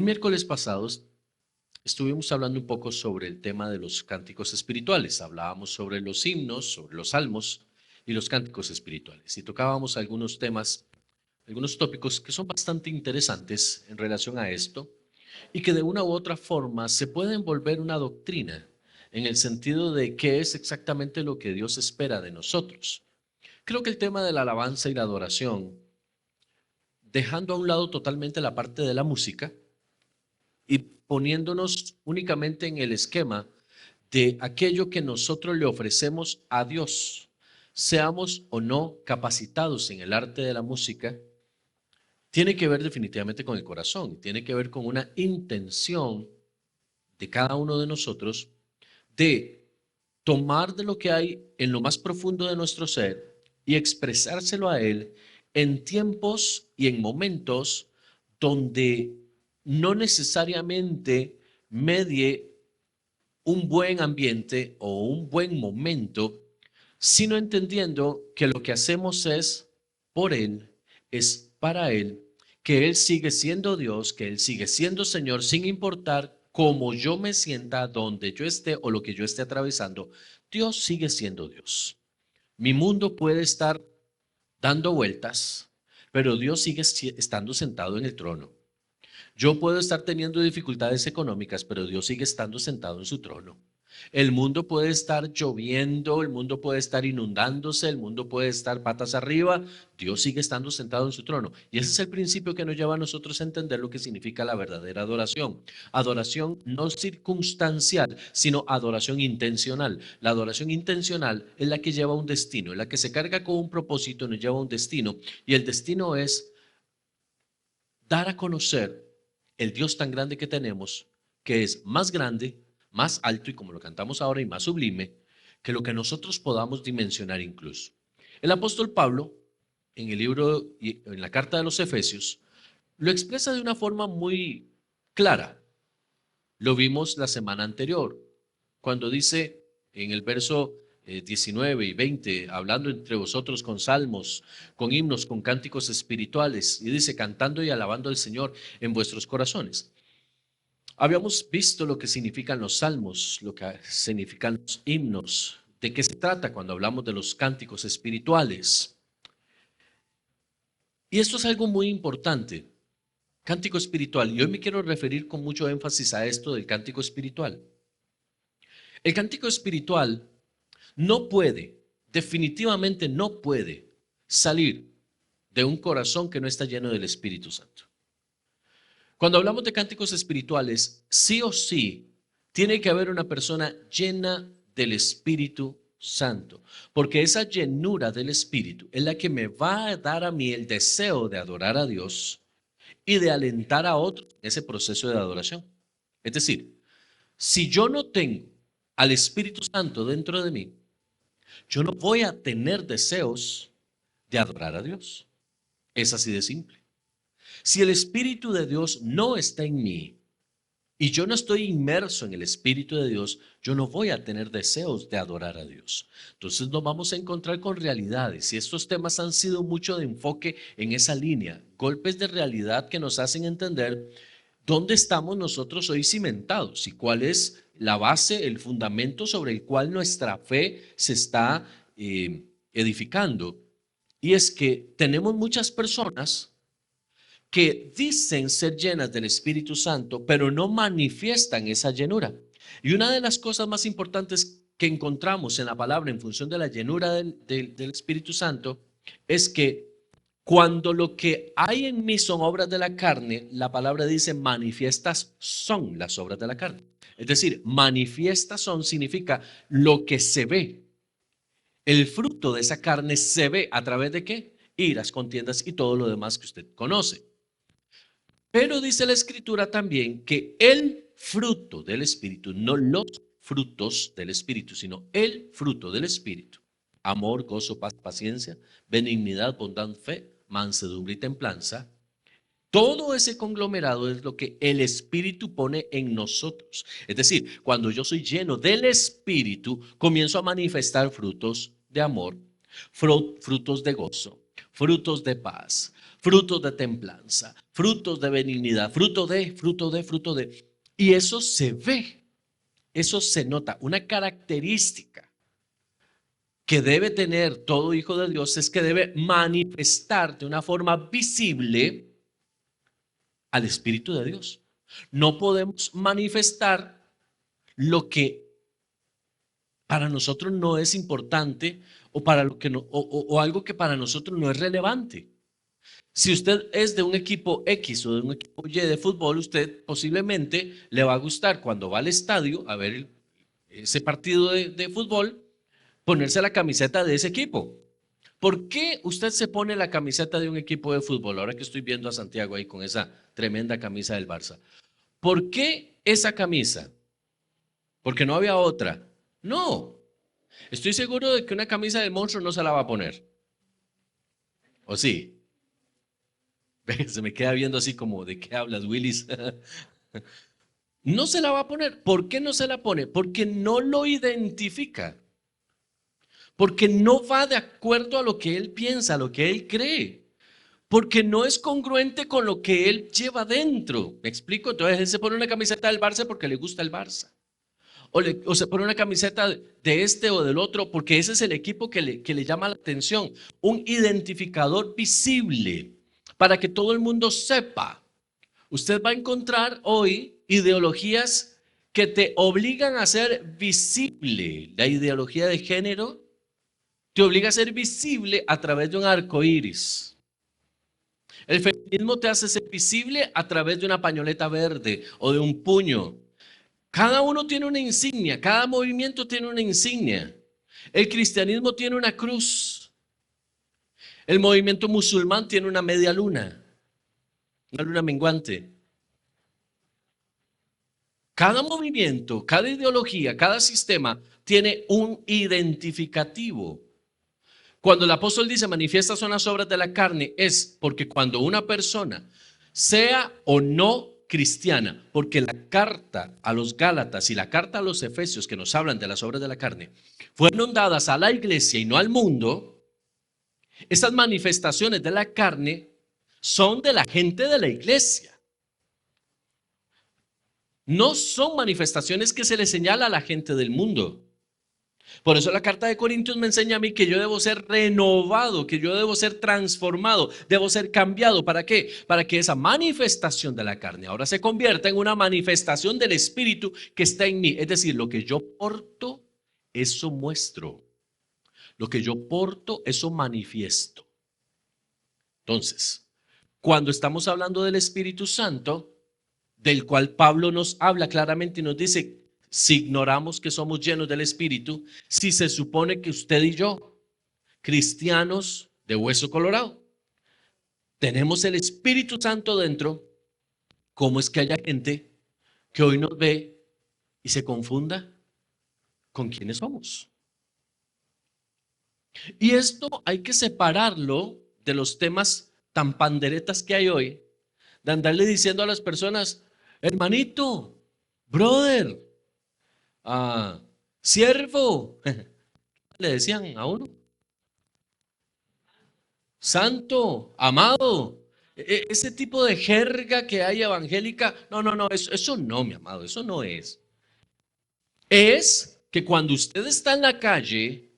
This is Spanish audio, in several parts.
El miércoles pasado estuvimos hablando un poco sobre el tema de los cánticos espirituales. Hablábamos sobre los himnos, sobre los salmos y los cánticos espirituales. Y tocábamos algunos temas, algunos tópicos que son bastante interesantes en relación a esto y que de una u otra forma se pueden volver una doctrina en el sentido de qué es exactamente lo que Dios espera de nosotros. Creo que el tema de la alabanza y la adoración, dejando a un lado totalmente la parte de la música, y poniéndonos únicamente en el esquema de aquello que nosotros le ofrecemos a Dios, seamos o no capacitados en el arte de la música, tiene que ver definitivamente con el corazón, tiene que ver con una intención de cada uno de nosotros de tomar de lo que hay en lo más profundo de nuestro ser y expresárselo a Él en tiempos y en momentos donde no necesariamente medie un buen ambiente o un buen momento, sino entendiendo que lo que hacemos es por Él, es para Él, que Él sigue siendo Dios, que Él sigue siendo Señor, sin importar cómo yo me sienta, donde yo esté o lo que yo esté atravesando. Dios sigue siendo Dios. Mi mundo puede estar dando vueltas, pero Dios sigue estando sentado en el trono. Yo puedo estar teniendo dificultades económicas, pero Dios sigue estando sentado en su trono. El mundo puede estar lloviendo, el mundo puede estar inundándose, el mundo puede estar patas arriba. Dios sigue estando sentado en su trono. Y ese es el principio que nos lleva a nosotros a entender lo que significa la verdadera adoración. Adoración no circunstancial, sino adoración intencional. La adoración intencional es la que lleva a un destino, es la que se carga con un propósito, nos lleva a un destino. Y el destino es dar a conocer el Dios tan grande que tenemos, que es más grande, más alto y como lo cantamos ahora y más sublime, que lo que nosotros podamos dimensionar incluso. El apóstol Pablo, en el libro y en la carta de los Efesios, lo expresa de una forma muy clara. Lo vimos la semana anterior, cuando dice en el verso 19 y 20, hablando entre vosotros con salmos, con himnos, con cánticos espirituales, y dice, cantando y alabando al Señor en vuestros corazones. Habíamos visto lo que significan los salmos, lo que significan los himnos, de qué se trata cuando hablamos de los cánticos espirituales. Y esto es algo muy importante, cántico espiritual. Y hoy me quiero referir con mucho énfasis a esto del cántico espiritual. El cántico espiritual no puede, definitivamente no puede salir de un corazón que no está lleno del Espíritu Santo. Cuando hablamos de cánticos espirituales, sí o sí tiene que haber una persona llena del Espíritu Santo, porque esa llenura del Espíritu es la que me va a dar a mí el deseo de adorar a Dios y de alentar a otros en ese proceso de adoración. Es decir, si yo no tengo al Espíritu Santo dentro de mí, yo no voy a tener deseos de adorar a Dios. Es así de simple. Si el Espíritu de Dios no está en mí y yo no estoy inmerso en el Espíritu de Dios, yo no voy a tener deseos de adorar a Dios. Entonces nos vamos a encontrar con realidades y estos temas han sido mucho de enfoque en esa línea, golpes de realidad que nos hacen entender dónde estamos nosotros hoy cimentados y cuál es la base, el fundamento sobre el cual nuestra fe se está edificando. Y es que tenemos muchas personas que dicen ser llenas del Espíritu Santo, pero no manifiestan esa llenura. Y una de las cosas más importantes que encontramos en la palabra en función de la llenura del Espíritu Santo es que cuando lo que hay en mí son obras de la carne, la palabra dice manifiestas son las obras de la carne. Es decir, manifiestas son significa lo que se ve. El fruto de esa carne se ve a través de qué? Iras, contiendas y todo lo demás que usted conoce. Pero dice la Escritura también que el fruto del Espíritu, no los frutos del Espíritu, sino el fruto del Espíritu, amor, gozo, paz, paciencia, benignidad, bondad, fe, mansedumbre y templanza, todo ese conglomerado es lo que el Espíritu pone en nosotros. Es decir, cuando yo soy lleno del Espíritu, comienzo a manifestar frutos de amor, frutos de gozo, frutos de paz, frutos de templanza, frutos de benignidad, fruto de. Y eso se ve, eso se nota. Una característica que debe tener todo hijo de Dios es que debe manifestar de una forma visible al Espíritu de Dios. No podemos manifestar lo que para nosotros no es importante o, para lo que no, o algo que para nosotros no es relevante. Si usted es de un equipo X o de un equipo Y de fútbol, usted posiblemente le va a gustar cuando va al estadio a ver ese partido de fútbol, ponerse la camiseta de ese equipo. ¿Por qué usted se pone la camiseta de un equipo de fútbol? Ahora que estoy viendo a Santiago ahí con esa tremenda camisa del Barça. ¿Por qué esa camisa? ¿Porque no había otra? No. Estoy seguro de que una camisa del monstruo no se la va a poner. ¿O sí? Se me queda viendo así como, ¿de qué hablas, Willis? No se la va a poner. ¿Por qué no se la pone? Porque no lo identifica. Porque no va de acuerdo a lo que él piensa, a lo que él cree. Porque no es congruente con lo que él lleva dentro. ¿Me explico? Entonces él se pone una camiseta del Barça porque le gusta el Barça. O se pone una camiseta de este o del otro porque ese es el equipo que le llama la atención. Un identificador visible para que todo el mundo sepa. Usted va a encontrar hoy ideologías que te obligan a ser visible. La ideología de género te obliga a ser visible a través de un arco iris. El feminismo te hace ser visible a través de una pañoleta verde o de un puño. Cada uno tiene una insignia, cada movimiento tiene una insignia. El cristianismo tiene una cruz. El movimiento musulmán tiene una media luna, una luna menguante. Cada movimiento, cada ideología, cada sistema tiene un identificativo. Cuando el apóstol dice manifiestas son las obras de la carne, es porque cuando una persona, sea o no cristiana, porque la carta a los Gálatas y la carta a los Efesios que nos hablan de las obras de la carne, fueron dadas a la iglesia y no al mundo, estas manifestaciones de la carne son de la gente de la iglesia. No son manifestaciones que se le señala a la gente del mundo. Por eso la carta de Corintios me enseña a mí que yo debo ser renovado, que yo debo ser transformado, debo ser cambiado. ¿Para qué? Para que esa manifestación de la carne ahora se convierta en una manifestación del Espíritu que está en mí. Es decir, lo que yo porto, eso muestro. Lo que yo porto, eso manifiesto. Entonces, cuando estamos hablando del Espíritu Santo, del cual Pablo nos habla claramente y nos dice, si ignoramos que somos llenos del Espíritu, si se supone que usted y yo, cristianos de hueso colorado, tenemos el Espíritu Santo dentro, ¿cómo es que haya gente que hoy nos ve y se confunda con quiénes somos? Y esto hay que separarlo de los temas tan panderetas que hay hoy, de andarle diciendo a las personas, hermanito, brother, siervo, le decían a uno, santo, amado, ese tipo de jerga que hay evangélica, no, eso no, mi amado, eso no es. Es que cuando usted está en la calle,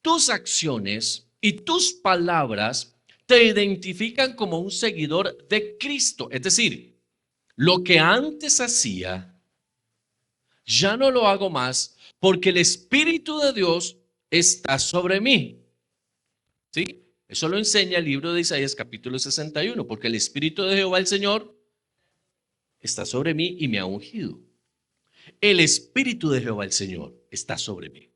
tus acciones y tus palabras te identifican como un seguidor de Cristo. Es decir, lo que antes hacía, ya no lo hago más porque el Espíritu de Dios está sobre mí. ¿Sí? Eso lo enseña el libro de Isaías capítulo 61, porque el Espíritu de Jehová el Señor está sobre mí y me ha ungido. El Espíritu de Jehová el Señor está sobre mí.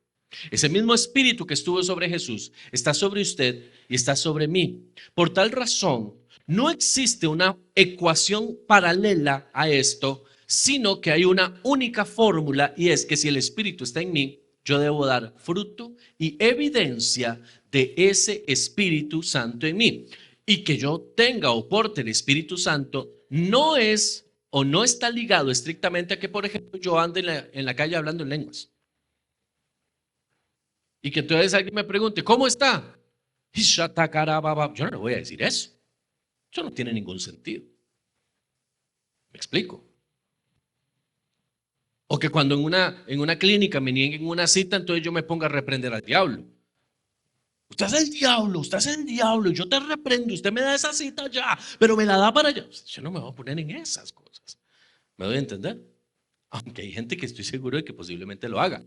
Ese mismo Espíritu que estuvo sobre Jesús está sobre usted y está sobre mí. Por tal razón, no existe una ecuación paralela a esto, sino que hay una única fórmula y es que si el Espíritu está en mí, yo debo dar fruto y evidencia de ese Espíritu Santo en mí. Y que yo tenga o porte el Espíritu Santo no es o no está ligado estrictamente a que, por ejemplo, yo ande en la calle hablando en lenguas. Y que entonces alguien me pregunte, ¿cómo está? Yo no le voy a decir eso. Eso no tiene ningún sentido. ¿Me explico? O que cuando en una clínica me nieguen una cita, entonces yo me ponga a reprender al diablo. Usted es el diablo, usted es el diablo, yo te reprendo, usted me da esa cita ya, pero me la da para allá. Yo no me voy a poner en esas cosas. ¿Me doy a entender? Aunque hay gente que estoy seguro de que posiblemente lo haga.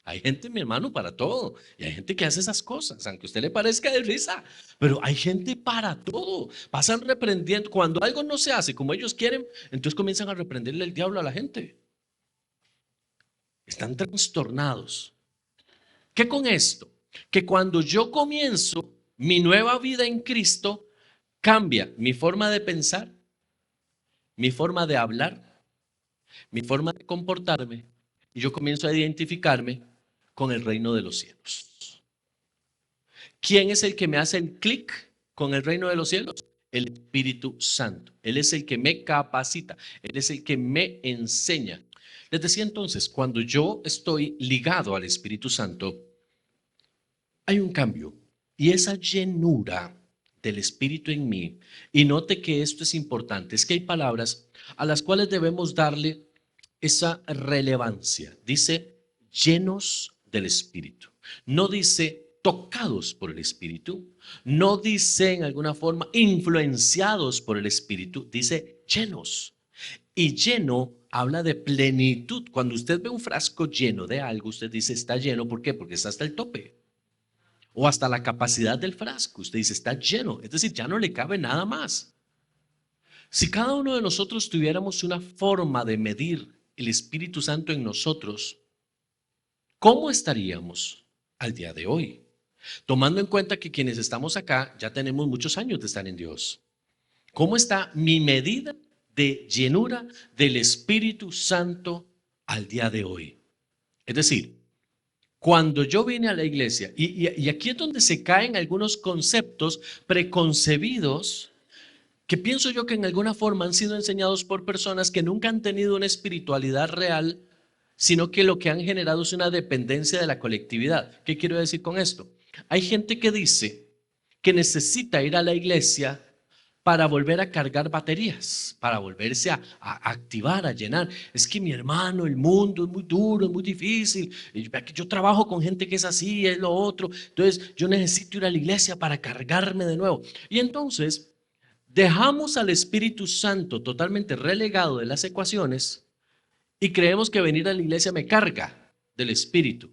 Hay gente, mi hermano, para todo. Y hay gente que hace esas cosas, aunque a usted le parezca de risa. Pero hay gente para todo. Pasan reprendiendo. Cuando algo no se hace como ellos quieren, entonces comienzan a reprenderle el diablo a la gente. Están trastornados. ¿Qué con esto? Que cuando yo comienzo mi nueva vida en Cristo, cambia mi forma de pensar, mi forma de hablar, mi forma de comportarme, y yo comienzo a identificarme con el reino de los cielos. ¿Quién es el que me hace el clic con el reino de los cielos? El Espíritu Santo. Él es el que me capacita, Él es el que me enseña. Les decía entonces, cuando yo estoy ligado al Espíritu Santo, hay un cambio y esa llenura del Espíritu en mí, y note que esto es importante, es que hay palabras a las cuales debemos darle esa relevancia. Dice llenos del Espíritu, no dice tocados por el Espíritu, no dice en alguna forma influenciados por el Espíritu, dice llenos. Y lleno habla de plenitud. Cuando usted ve un frasco lleno de algo, usted dice está lleno, ¿por qué? Porque está hasta el tope o hasta la capacidad del frasco. Usted dice está lleno, es decir, ya no le cabe nada más. Si cada uno de nosotros tuviéramos una forma de medir el Espíritu Santo en nosotros, ¿cómo estaríamos al día de hoy? Tomando en cuenta que quienes estamos acá ya tenemos muchos años de estar en Dios. ¿Cómo está mi medida de llenura del Espíritu Santo al día de hoy? Es decir, cuando yo vine a la iglesia, y aquí es donde se caen algunos conceptos preconcebidos que pienso yo que en alguna forma han sido enseñados por personas que nunca han tenido una espiritualidad real, sino que lo que han generado es una dependencia de la colectividad. ¿Qué quiero decir con esto? Hay gente que dice que necesita ir a la iglesia para volver a cargar baterías, para volverse a activar, a llenar. Es que mi hermano, el mundo es muy duro, es muy difícil. Yo trabajo con gente que es así, es lo otro. Entonces yo necesito ir a la iglesia para cargarme de nuevo. Y entonces dejamos al Espíritu Santo totalmente relegado de las ecuaciones y creemos que venir a la iglesia me carga del Espíritu.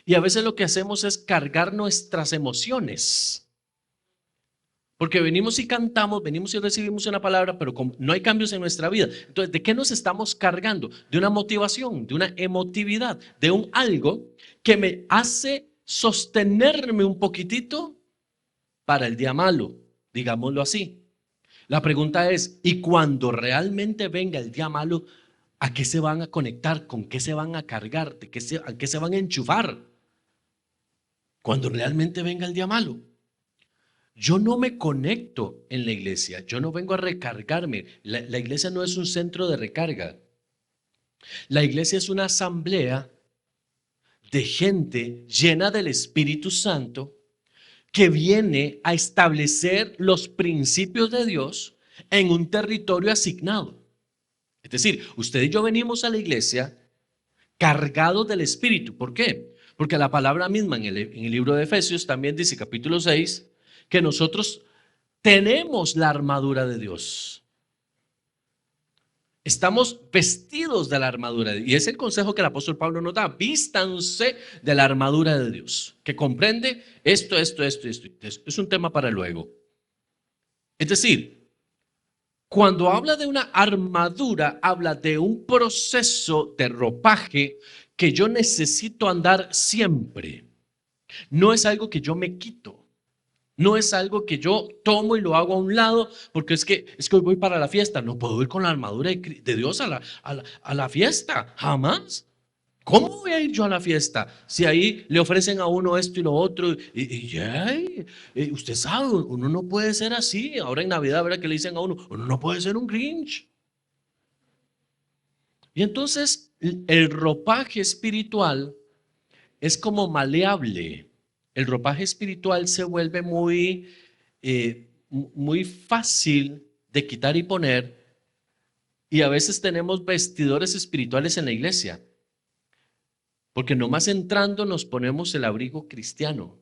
Y a veces lo que hacemos es cargar nuestras emociones. Porque venimos y cantamos, venimos y recibimos una palabra, pero no hay cambios en nuestra vida. Entonces, ¿de qué nos estamos cargando? De una motivación, de una emotividad, de un algo que me hace sostenerme un poquitito para el día malo, digámoslo así. La pregunta es, ¿y cuando realmente venga el día malo, a qué se van a conectar? ¿Con qué se van a cargar? ¿A qué se van a enchufar? Cuando realmente venga el día malo. Yo no me conecto en la iglesia, yo no vengo a recargarme. La iglesia no es un centro de recarga. La iglesia es una asamblea de gente llena del Espíritu Santo que viene a establecer los principios de Dios en un territorio asignado. Es decir, usted y yo venimos a la iglesia cargados del Espíritu. ¿Por qué? Porque la palabra misma en el libro de Efesios también dice, capítulo 6, que nosotros tenemos la armadura de Dios. Estamos vestidos de la armadura de Dios. Y es el consejo que el apóstol Pablo nos da. Vístanse de la armadura de Dios, que comprende esto. Es un tema para luego. Es decir, cuando habla de una armadura, habla de un proceso de ropaje que yo necesito andar siempre. No es algo que yo me quito. No es algo que yo tomo y lo hago a un lado porque es que hoy voy para la fiesta. No puedo ir con la armadura de Dios a la fiesta. Jamás. ¿Cómo voy a ir yo a la fiesta si ahí le ofrecen a uno esto y lo otro? Usted sabe, uno no puede ser así. Ahora en Navidad, ¿verdad que le dicen a uno no puede ser un Grinch? Y entonces el ropaje espiritual es como maleable. El ropaje espiritual se vuelve muy muy fácil de quitar y poner, y a veces tenemos vestidores espirituales en la iglesia, porque nomás entrando nos ponemos el abrigo cristiano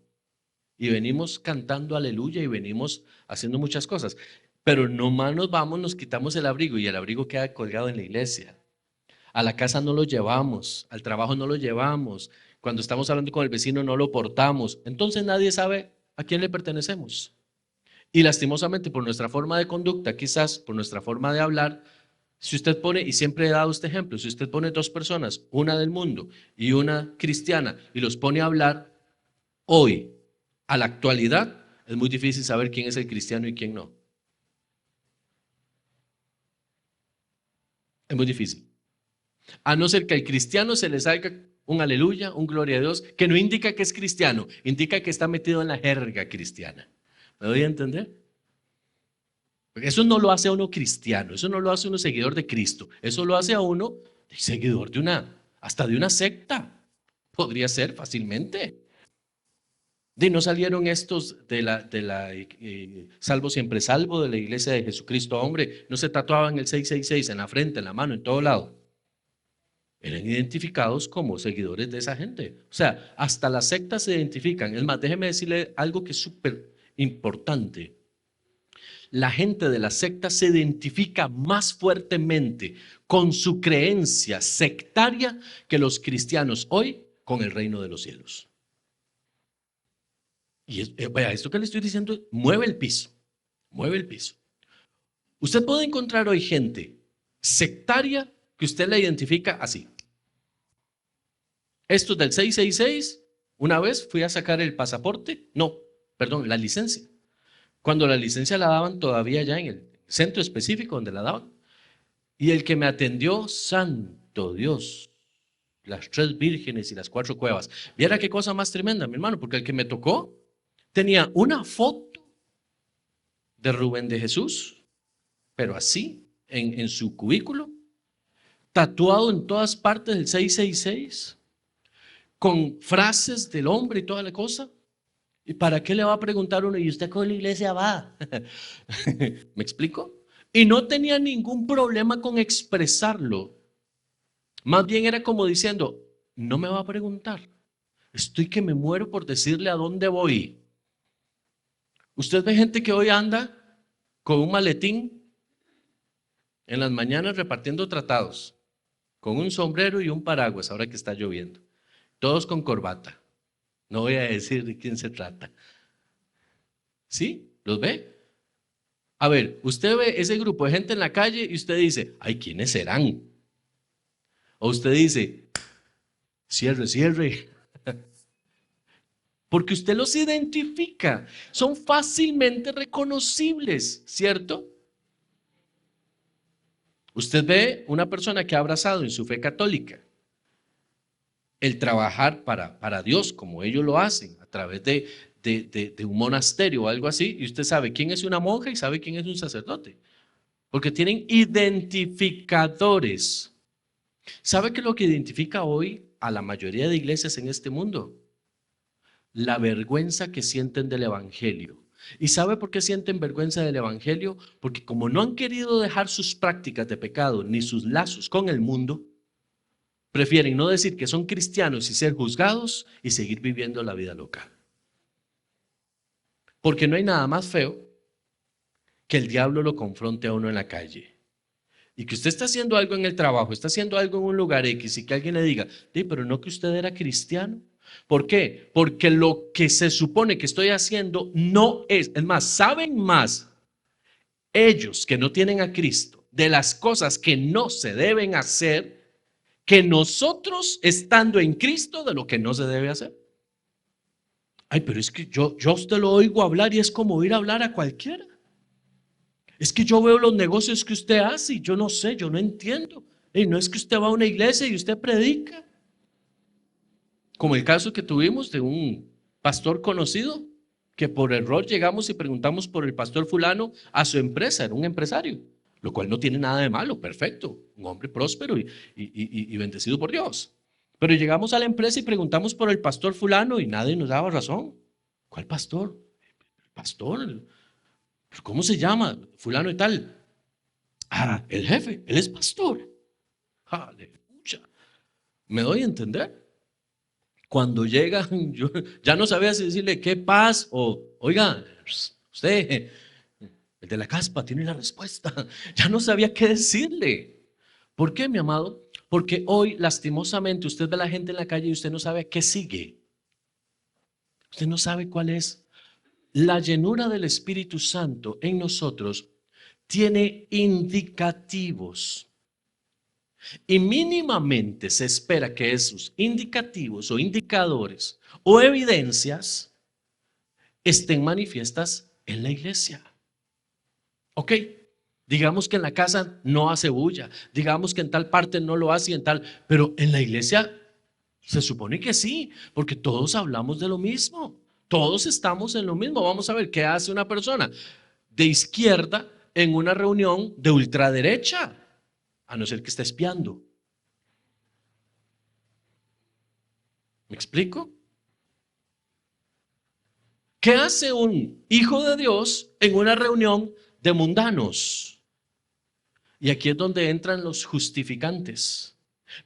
y venimos cantando aleluya y venimos haciendo muchas cosas, pero nomás nos vamos, nos quitamos el abrigo y el abrigo queda colgado en la iglesia. A la casa no lo llevamos, al trabajo no lo llevamos, cuando estamos hablando con el vecino no lo portamos, entonces nadie sabe a quién le pertenecemos. Y lastimosamente por nuestra forma de conducta, quizás por nuestra forma de hablar, si usted pone, y siempre he dado este ejemplo, si usted pone dos personas, una del mundo y una cristiana, y los pone a hablar hoy, a la actualidad, es muy difícil saber quién es el cristiano y quién no. Es muy difícil. A no ser que al cristiano se le salga un aleluya, un gloria a Dios, que no indica que es cristiano, indica que está metido en la jerga cristiana. ¿Me doy a entender? Porque eso no lo hace a uno cristiano, eso no lo hace uno seguidor de Cristo, eso lo hace a uno seguidor de hasta de una secta. Podría ser fácilmente. De no salieron estos de la salvo siempre salvo de la iglesia de Jesucristo, hombre, no se tatuaban el 666 en la frente, en la mano, en todo lado. Eran identificados como seguidores de esa gente. O sea, hasta las sectas se identifican. Es más, déjeme decirle algo que es súper importante. La gente de la secta se identifica más fuertemente con su creencia sectaria que los cristianos hoy con el reino de los cielos. Y vea, esto que le estoy diciendo mueve el piso, mueve el piso. Usted puede encontrar hoy gente sectaria que usted la identifica así. Estos del 666, una vez fui a sacar el pasaporte, no, perdón, la licencia. Cuando la licencia la daban todavía ya en el centro específico donde la daban. Y el que me atendió, santo Dios, las 3 vírgenes y las 4 cuevas. Viera qué cosa más tremenda, mi hermano, porque el que me tocó tenía una foto de Rubén de Jesús, pero así, en su cubículo, tatuado en todas partes del 666, con frases del hombre y toda la cosa. ¿Y para qué le va a preguntar uno? ¿Y usted con la iglesia va? ¿Me explico? Y no tenía ningún problema con expresarlo. Más bien era como diciendo, no me va a preguntar. Estoy que me muero por decirle a dónde voy. Usted ve gente que hoy anda con un maletín en las mañanas repartiendo tratados, con un sombrero y un paraguas ahora que está lloviendo. Todos con corbata. No voy a decir de quién se trata. ¿Sí? ¿Los ve? A ver, usted ve ese grupo de gente en la calle y usted dice, ay, ¿quiénes serán? O usted dice, cierre, cierre. Porque usted los identifica. Son fácilmente reconocibles, ¿cierto? Usted ve una persona que ha abrazado en su fe católica el trabajar para Dios, como ellos lo hacen, a través de un monasterio o algo así, y usted sabe quién es una monja y sabe quién es un sacerdote. Porque tienen identificadores. ¿Sabe qué es lo que identifica hoy a la mayoría de iglesias en este mundo? La vergüenza que sienten del evangelio. ¿Y sabe por qué sienten vergüenza del evangelio? Porque como no han querido dejar sus prácticas de pecado ni sus lazos con el mundo, prefieren no decir que son cristianos y ser juzgados y seguir viviendo la vida loca. Porque no hay nada más feo que el diablo lo confronte a uno en la calle. Y que usted está haciendo algo en el trabajo, está haciendo algo en un lugar X y que alguien le diga, pero no que usted era cristiano. ¿Por qué? Porque lo que se supone que estoy haciendo no es más, saben más ellos que no tienen a Cristo de las cosas que no se deben hacer que nosotros estando en Cristo de lo que no se debe hacer. Ay, pero es que yo a usted lo oigo hablar y es como ir a hablar a cualquiera. Es que yo veo los negocios que usted hace y yo no sé, yo no entiendo. Y no es que usted va a una iglesia y usted predica. Como el caso que tuvimos de un pastor conocido, que por error llegamos y preguntamos por el pastor fulano a su empresa, era un empresario, lo cual no tiene nada de malo, perfecto, un hombre próspero y bendecido por Dios. Pero llegamos a la empresa y preguntamos por el pastor fulano y nadie nos daba razón. ¿Cuál pastor? El pastor. ¿Pero cómo se llama? Fulano y tal. Ah, el jefe, él es pastor. Aleluya. ¿Me doy a entender? Cuando llega, yo ya no sabía si decirle qué paz o, oiga, usted, el de la caspa, tiene la respuesta. Ya no sabía qué decirle. ¿Por qué, mi amado? Porque hoy, lastimosamente, usted ve a la gente en la calle y usted no sabe a qué sigue. Usted no sabe cuál es. La llenura del Espíritu Santo en nosotros tiene indicativos. Y mínimamente se espera que esos indicativos o indicadores o evidencias estén manifiestas en la iglesia. ¿Ok? Digamos que en la casa no hace bulla, digamos que en tal parte no lo hace y en tal, pero en la iglesia se supone que sí, porque todos hablamos de lo mismo, todos estamos en lo mismo. Vamos a ver qué hace una persona de izquierda en una reunión de ultraderecha, a no ser que esté espiando. ¿Me explico? ¿Qué hace un hijo de Dios en una reunión de mundanos? Y aquí es donde entran los justificantes.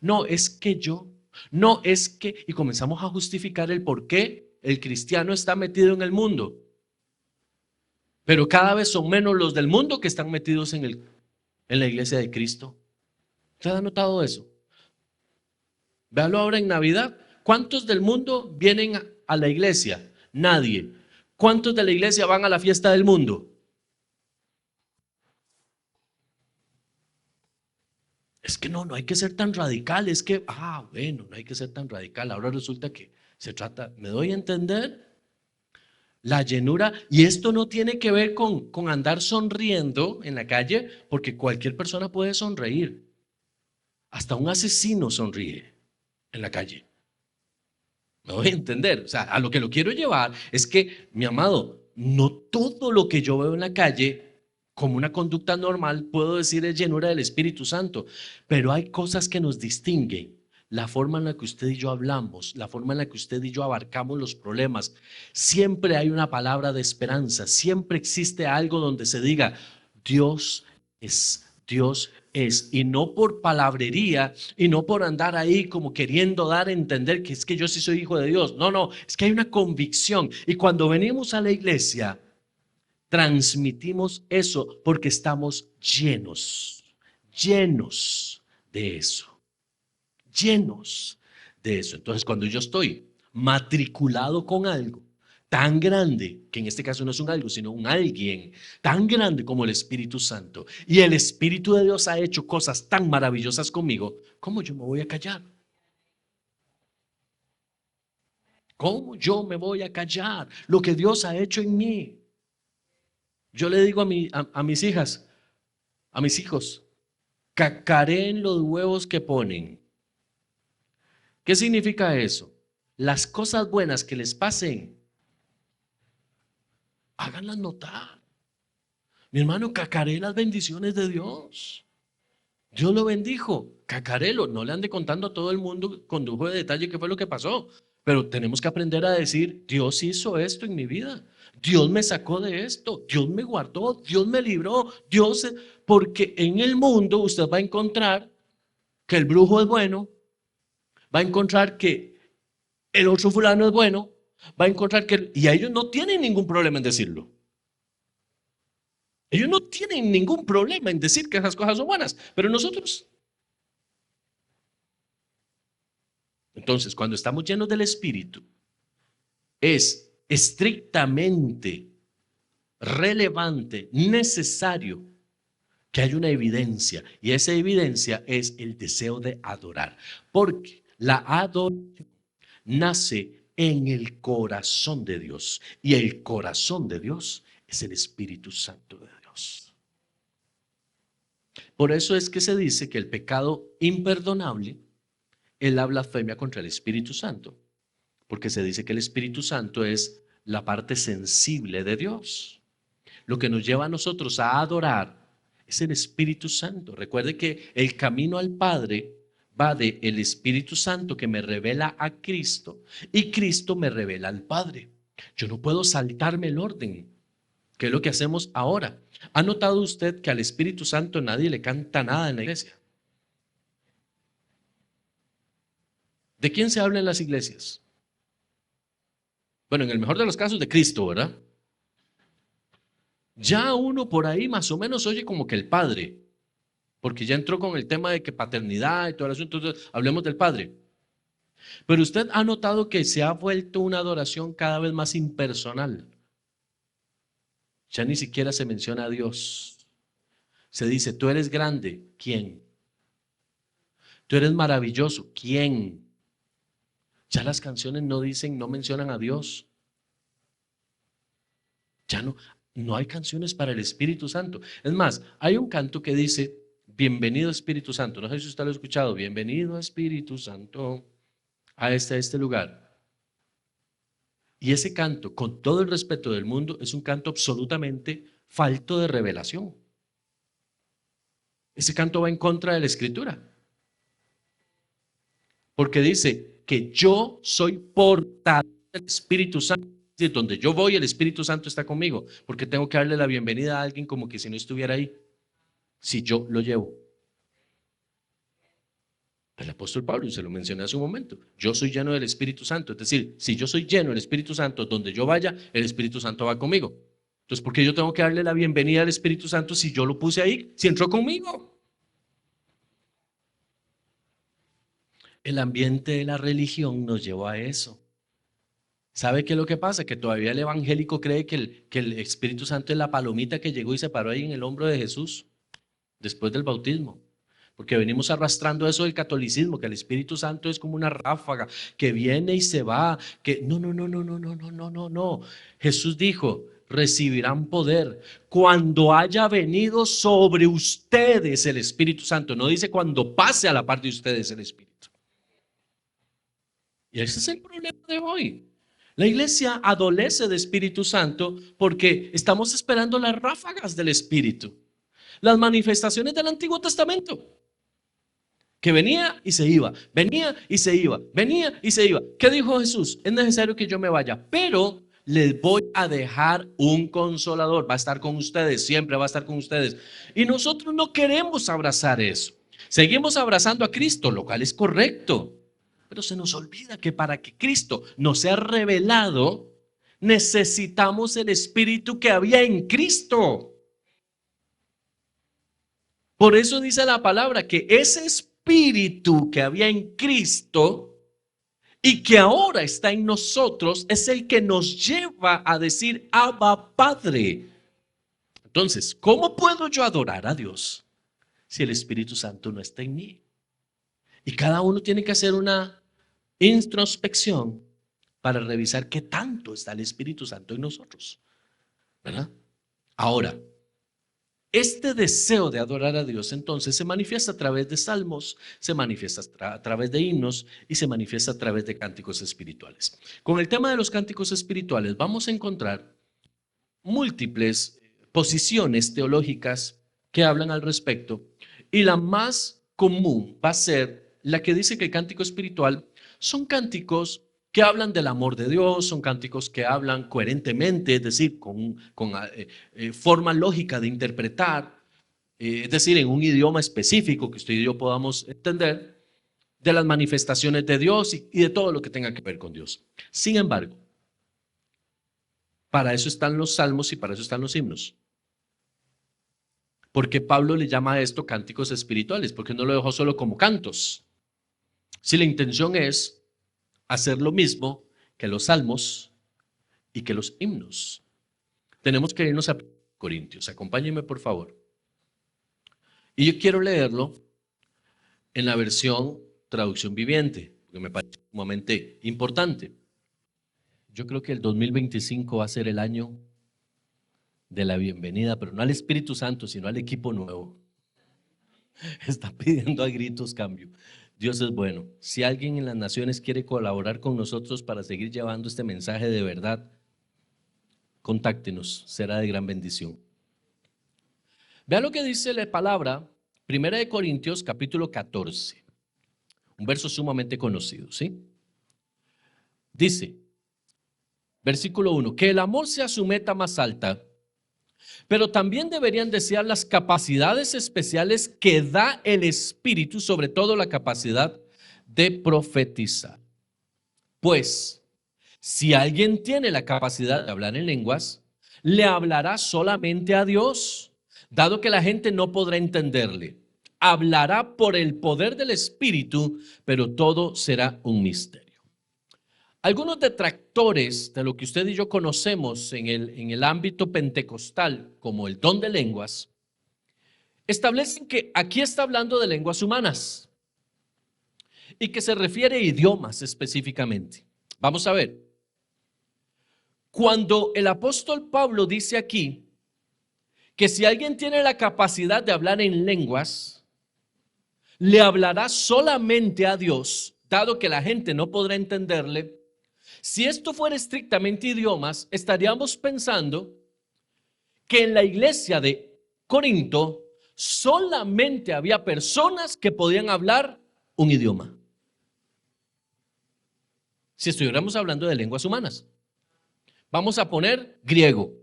No es que yo, no es que, y comenzamos a justificar el por qué el cristiano está metido en el mundo. Pero cada vez son menos los del mundo que están metidos en la iglesia de Cristo. ¿Usted ha notado eso? Véalo ahora en Navidad. ¿Cuántos del mundo vienen a la iglesia? Nadie. ¿Cuántos de la iglesia van a la fiesta del mundo? Es que no hay que ser tan radical, es que, bueno, no hay que ser tan radical. Ahora resulta que se trata, ¿me doy a entender? La llenura, y esto no tiene que ver con andar sonriendo en la calle, porque cualquier persona puede sonreír. Hasta un asesino sonríe en la calle. ¿Me doy a entender? O sea, a lo que lo quiero llevar es que, mi amado, no todo lo que yo veo en la calle como una conducta normal, puedo decir es llenura del Espíritu Santo, pero hay cosas que nos distinguen. La forma en la que usted y yo hablamos, la forma en la que usted y yo abarcamos los problemas. Siempre hay una palabra de esperanza, siempre existe algo donde se diga, Dios es, y no por palabrería, y no por andar ahí como queriendo dar a entender que es que yo sí soy hijo de Dios. No, es que hay una convicción, y cuando venimos a la iglesia, transmitimos eso porque estamos llenos de eso, llenos de eso. Entonces, cuando yo estoy matriculado con algo tan grande, que en este caso no es un algo, sino un alguien tan grande como el Espíritu Santo, y el Espíritu de Dios ha hecho cosas tan maravillosas conmigo, ¿cómo yo me voy a callar? ¿Cómo yo me voy a callar lo que Dios ha hecho en mí? Yo le digo a mis hijas, a mis hijos, cacareen los huevos que ponen. ¿Qué significa eso? Las cosas buenas que les pasen, háganlas notar. Mi hermano, cacaree las bendiciones de Dios. Dios lo bendijo, cacarelo, no le ande contando a todo el mundo con lujo de detalle qué fue lo que pasó, pero tenemos que aprender a decir, Dios hizo esto en mi vida, Dios me sacó de esto, Dios me guardó, Dios me libró, porque en el mundo usted va a encontrar que el brujo es bueno, va a encontrar que el otro fulano es bueno, va a encontrar que, y a ellos no tienen ningún problema en decirlo. Ellos no tienen ningún problema en decir que esas cosas son buenas, pero nosotros. Entonces, cuando estamos llenos del Espíritu, es estrictamente relevante, necesario que haya una evidencia, y esa evidencia es el deseo de adorar, porque la adoración nace en el corazón de Dios, y el corazón de Dios es el Espíritu Santo de Dios. Por eso es que se dice que el pecado imperdonable es la blasfemia contra el Espíritu Santo, porque se dice que el Espíritu Santo es la parte sensible de Dios. Lo que nos lleva a nosotros a adorar es el Espíritu Santo. Recuerde que el camino al Padre va de el Espíritu Santo que me revela a Cristo y Cristo me revela al Padre. Yo no puedo saltarme el orden. ¿Qué es lo que hacemos ahora? ¿Ha notado usted que al Espíritu Santo nadie le canta nada en la iglesia? ¿De quién se habla en las iglesias? Bueno, en el mejor de los casos, de Cristo, ¿verdad? Ya uno por ahí más o menos oye como que el Padre, porque ya entró con el tema de que paternidad y todo el asunto, entonces hablemos del Padre. Pero usted ha notado que se ha vuelto una adoración cada vez más impersonal. Ya ni siquiera se menciona a Dios. Se dice, tú eres grande, ¿quién? Tú eres maravilloso, ¿quién? Ya las canciones no dicen, no mencionan a Dios. Ya no hay canciones para el Espíritu Santo. Es más, hay un canto que dice, bienvenido Espíritu Santo. No sé si usted lo ha escuchado. Bienvenido Espíritu Santo a este lugar. Y ese canto, con todo el respeto del mundo, es un canto absolutamente falto de revelación. Ese canto va en contra de la Escritura. Porque dice que yo soy portador del Espíritu Santo. Es decir, donde yo voy, el Espíritu Santo está conmigo. Porque tengo que darle la bienvenida a alguien como que si no estuviera ahí. Si yo lo llevo. El apóstol Pablo se lo mencioné hace un momento. Yo soy lleno del Espíritu Santo. Es decir, si yo soy lleno del Espíritu Santo, donde yo vaya, el Espíritu Santo va conmigo. Entonces, ¿por qué yo tengo que darle la bienvenida al Espíritu Santo si yo lo puse ahí, si entró conmigo? El ambiente de la religión nos llevó a eso. ¿Sabe qué es lo que pasa? Que todavía el evangélico cree que el Espíritu Santo es la palomita que llegó y se paró ahí en el hombro de Jesús después del bautismo. Porque venimos arrastrando eso del catolicismo, que el Espíritu Santo es como una ráfaga que viene y se va, que no, no, no, no, no, no, no, no, no, no. Jesús dijo, recibirán poder cuando haya venido sobre ustedes el Espíritu Santo. No dice cuando pase a la parte de ustedes el Espíritu. Y ese es el problema de hoy. La iglesia adolece de Espíritu Santo porque estamos esperando las ráfagas del Espíritu, las manifestaciones del Antiguo Testamento, que venía y se iba, venía y se iba, venía y se iba. ¿Qué dijo Jesús? Es necesario que yo me vaya, pero les voy a dejar un consolador, va a estar con ustedes, siempre va a estar con ustedes. Y nosotros no queremos abrazar eso. Seguimos abrazando a Cristo, lo cual es correcto. Pero se nos olvida que para que Cristo nos sea revelado, necesitamos el Espíritu que había en Cristo. Por eso dice la palabra que ese Espíritu que había en Cristo y que ahora está en nosotros es el que nos lleva a decir Abba Padre. Entonces, ¿cómo puedo yo adorar a Dios si el Espíritu Santo no está en mí? Y cada uno tiene que hacer una introspección para revisar qué tanto está el Espíritu Santo en nosotros, ¿verdad? Ahora, este deseo de adorar a Dios entonces se manifiesta a través de salmos, se manifiesta a través de himnos y se manifiesta a través de cánticos espirituales. Con el tema de los cánticos espirituales vamos a encontrar múltiples posiciones teológicas que hablan al respecto y la más común va a ser la que dice que el cántico espiritual son cánticos que hablan del amor de Dios, son cánticos que hablan coherentemente, es decir, con forma lógica de interpretar, es decir, en un idioma específico que usted y yo podamos entender, de las manifestaciones de Dios y de todo lo que tenga que ver con Dios. Sin embargo, para eso están los salmos y para eso están los himnos. Porque Pablo le llama a esto cánticos espirituales, porque no lo dejó solo como cantos. Si la intención es hacer lo mismo que los salmos y que los himnos. Tenemos que irnos a Corintios. Acompáñenme, por favor. Y yo quiero leerlo en la versión traducción viviente, porque me parece sumamente importante. Yo creo que el 2025 va a ser el año de la bienvenida, pero no al Espíritu Santo, sino al equipo nuevo. Está pidiendo a gritos cambio. Dios es bueno. Si alguien en las naciones quiere colaborar con nosotros para seguir llevando este mensaje de verdad, contáctenos, será de gran bendición. Vea lo que dice la palabra, 1 Corintios capítulo 14, un verso sumamente conocido, ¿sí? Dice, versículo 1, que el amor sea su meta más alta Pero también deberían desear las capacidades especiales que da el Espíritu, sobre todo la capacidad de profetizar. Pues, si alguien tiene la capacidad de hablar en lenguas, le hablará solamente a Dios, dado que la gente no podrá entenderle. Hablará por el poder del Espíritu, pero todo será un misterio. Algunos detractores de lo que usted y yo conocemos en el ámbito pentecostal como el don de lenguas, establecen que aquí está hablando de lenguas humanas y que se refiere a idiomas específicamente. Vamos a ver. Cuando el apóstol Pablo dice aquí que si alguien tiene la capacidad de hablar en lenguas, le hablará solamente a Dios, dado que la gente no podrá entenderle. Si esto fuera estrictamente idiomas, estaríamos pensando que en la iglesia de Corinto solamente había personas que podían hablar un idioma. Si estuviéramos hablando de lenguas humanas, vamos a poner griego.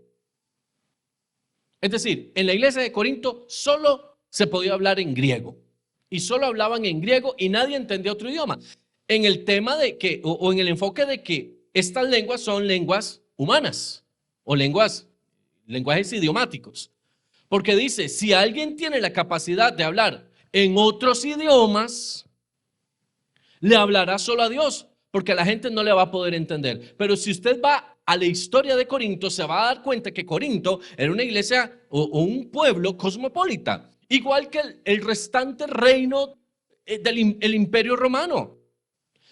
Es decir, en la iglesia de Corinto solo se podía hablar en griego y solo hablaban en griego y nadie entendía otro idioma. En el tema de que, o en el enfoque de que estas lenguas son lenguas humanas o lenguajes idiomáticos. Porque dice, si alguien tiene la capacidad de hablar en otros idiomas, le hablará solo a Dios, porque la gente no le va a poder entender. Pero si usted va a la historia de Corinto, se va a dar cuenta que Corinto era una iglesia o un pueblo cosmopolita, igual que el restante reino del Imperio Romano.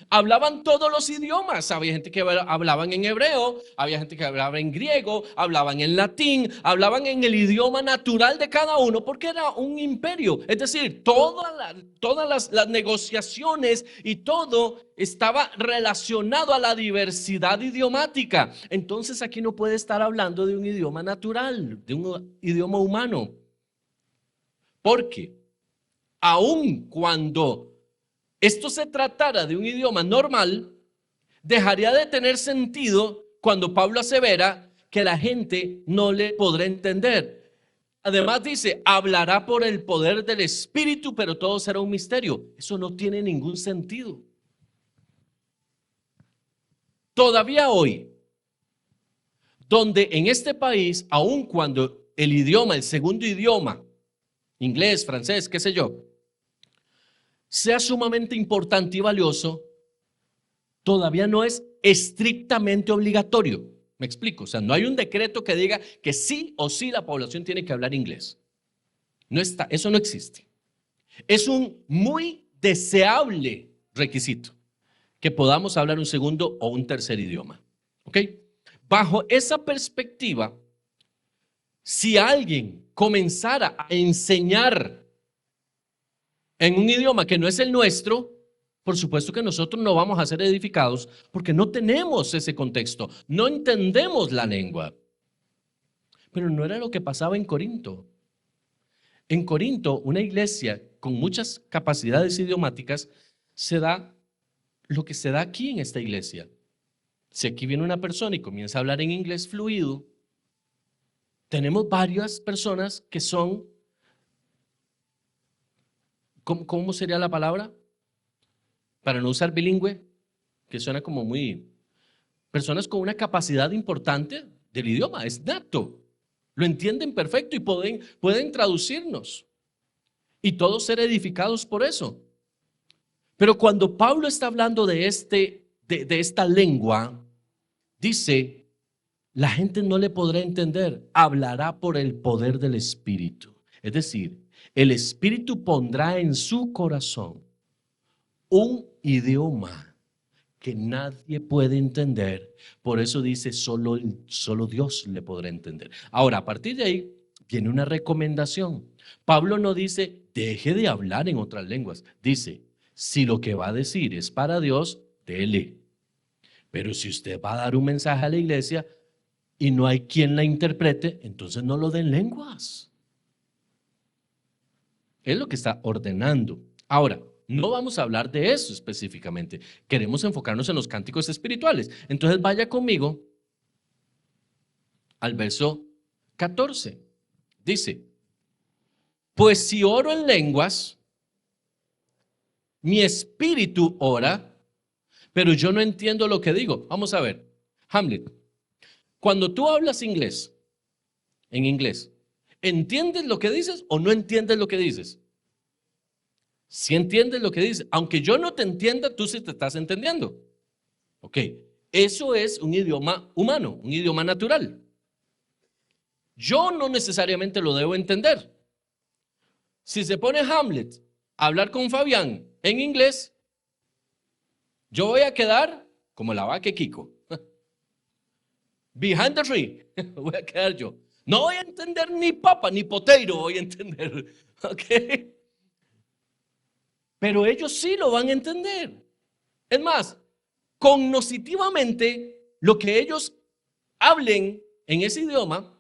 Hablaban todos los idiomas, había gente que hablaban en hebreo, había gente que hablaba en griego, hablaban en latín, hablaban en el idioma natural de cada uno, porque era un imperio. Es decir, todas las negociaciones y todo estaba relacionado a la diversidad idiomática. Entonces aquí no puede estar hablando de un idioma natural, de un idioma humano. Porque aun cuando esto se tratara de un idioma normal, dejaría de tener sentido cuando Pablo asevera que la gente no le podrá entender. Además dice, hablará por el poder del Espíritu, pero todo será un misterio. Eso no tiene ningún sentido. Todavía hoy, donde en este país, aun cuando el idioma, el segundo idioma, inglés, francés, qué sé yo, sea sumamente importante y valioso, todavía no es estrictamente obligatorio. Me explico, o sea, no hay un decreto que diga que sí o sí la población tiene que hablar inglés. No está, eso no existe. Es un muy deseable requisito que podamos hablar un segundo o un tercer idioma. ¿Ok? Bajo esa perspectiva, si alguien comenzara a enseñar en un idioma que no es el nuestro, por supuesto que nosotros no vamos a ser edificados porque no tenemos ese contexto, no entendemos la lengua. Pero no era lo que pasaba en Corinto. En Corinto, una iglesia con muchas capacidades idiomáticas, se da lo que se da aquí en esta iglesia. Si aquí viene una persona y comienza a hablar en inglés fluido, tenemos varias personas que son, ¿cómo sería la palabra? Para no usar bilingüe, que suena como muy, personas con una capacidad importante del idioma, es nato, lo entienden perfecto y pueden traducirnos y todos ser edificados por eso. Pero cuando Pablo está hablando de esta lengua, dice, la gente no le podrá entender, hablará por el poder del Espíritu. Es decir, el Espíritu pondrá en su corazón un idioma que nadie puede entender. Por eso dice, solo Dios le podrá entender. Ahora, a partir de ahí, viene una recomendación. Pablo no dice, deje de hablar en otras lenguas. Dice, si lo que va a decir es para Dios, dele. Pero si usted va a dar un mensaje a la iglesia y no hay quien la interprete, entonces no lo den lenguas. Es lo que está ordenando. Ahora, no vamos a hablar de eso específicamente. Queremos enfocarnos en los cánticos espirituales. Entonces vaya conmigo al verso 14. Dice, pues si oro en lenguas, mi espíritu ora, pero yo no entiendo lo que digo. Vamos a ver, Hamlet, cuando tú hablas inglés, en inglés, ¿entiendes lo que dices o no entiendes lo que dices? Si entiendes lo que dices, aunque yo no te entienda, tú sí te estás entendiendo. Ok, eso es un idioma humano, un idioma natural. Yo no necesariamente lo debo entender. Si se pone Hamlet a hablar con Fabián en inglés, yo voy a quedar como la vaca Kiko. Behind the tree, voy a quedar yo. No voy a entender ni papa ni potato, voy a entender. ¿Ok? Pero ellos sí lo van a entender. Es más, cognitivamente, lo que ellos hablen en ese idioma,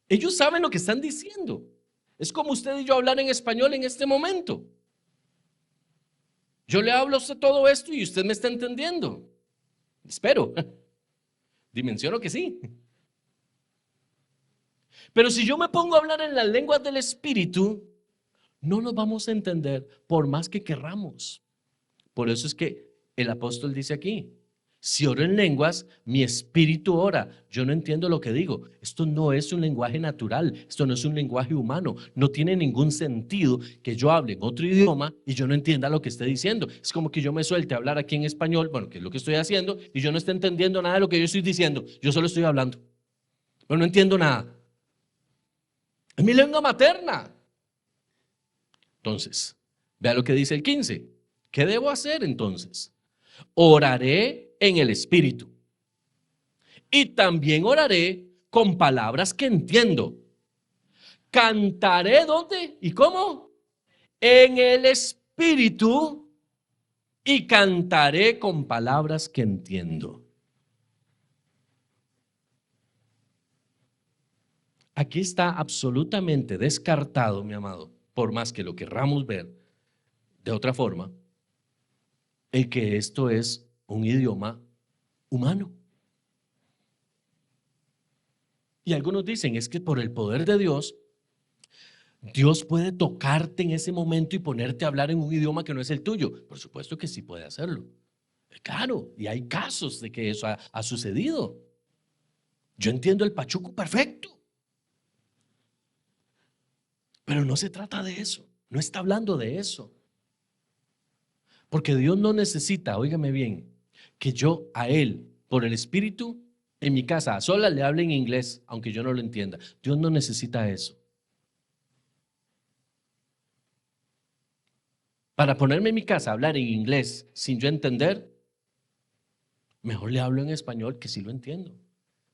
ellos saben lo que están diciendo. Es como usted y yo hablar en español en este momento. Yo le hablo a usted todo esto y usted me está entendiendo. Espero. Dimensiono que sí. Pero si yo me pongo a hablar en las lenguas del Espíritu, no nos vamos a entender por más que querramos. Por eso es que el apóstol dice aquí, si oro en lenguas, mi espíritu ora. Yo no entiendo lo que digo. Esto no es un lenguaje natural, esto no es un lenguaje humano. No tiene ningún sentido que yo hable en otro idioma y yo no entienda lo que esté diciendo. Es como que yo me suelte a hablar aquí en español, bueno, que es lo que estoy haciendo, y yo no esté entendiendo nada de lo que yo estoy diciendo. Yo solo estoy hablando, pero no entiendo nada. Es mi lengua materna. Entonces, vea lo que dice el 15. ¿Qué debo hacer entonces? Oraré en el Espíritu. Y también oraré con palabras que entiendo. Cantaré ¿dónde? ¿Y cómo? En el Espíritu y cantaré con palabras que entiendo. Aquí está absolutamente descartado, mi amado, por más que lo querramos ver de otra forma, el que esto es un idioma humano. Y algunos dicen, es que por el poder de Dios puede tocarte en ese momento y ponerte a hablar en un idioma que no es el tuyo. Por supuesto que sí puede hacerlo. Claro, y hay casos de que eso ha sucedido. Yo entiendo el pachuco perfecto, pero no se trata de eso. No está hablando de eso. Porque Dios no necesita, óigame bien, que yo a Él, por el Espíritu, en mi casa a solas le hable en inglés, aunque yo no lo entienda. Dios no necesita eso. Para ponerme en mi casa a hablar en inglés sin yo entender, mejor le hablo en español que sí lo entiendo.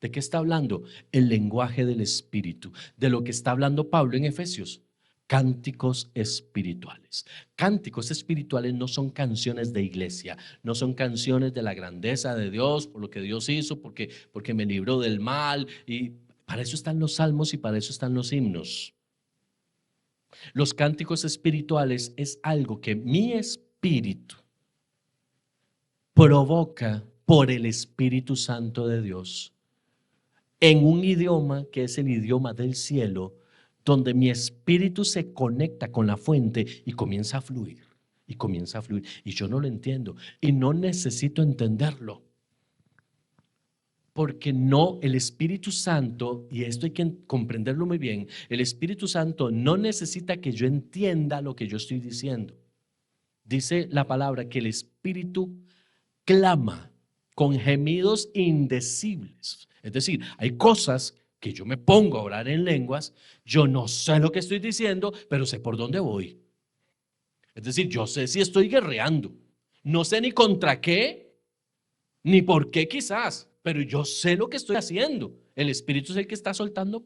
¿De qué está hablando? El lenguaje del Espíritu, de lo que está hablando Pablo en Efesios. Cánticos espirituales. Cánticos espirituales no son canciones de iglesia, no son canciones de la grandeza de Dios, por lo que Dios hizo, porque me libró del mal. Y para eso están los salmos y para eso están los himnos. Los cánticos espirituales es algo que mi espíritu provoca por el Espíritu Santo de Dios en un idioma que es el idioma del cielo, donde mi espíritu se conecta con la fuente y comienza a fluir, y comienza a fluir. Y yo no lo entiendo y no necesito entenderlo. Porque no, el Espíritu Santo, y esto hay que comprenderlo muy bien, el Espíritu Santo no necesita que yo entienda lo que yo estoy diciendo. Dice la palabra que el Espíritu clama con gemidos indecibles. Es decir, hay cosas que yo me pongo a orar en lenguas, yo no sé lo que estoy diciendo, pero sé por dónde voy. Es decir, yo sé si estoy guerreando, no sé ni contra qué, ni por qué quizás, pero yo sé lo que estoy haciendo. El Espíritu es el que está soltando.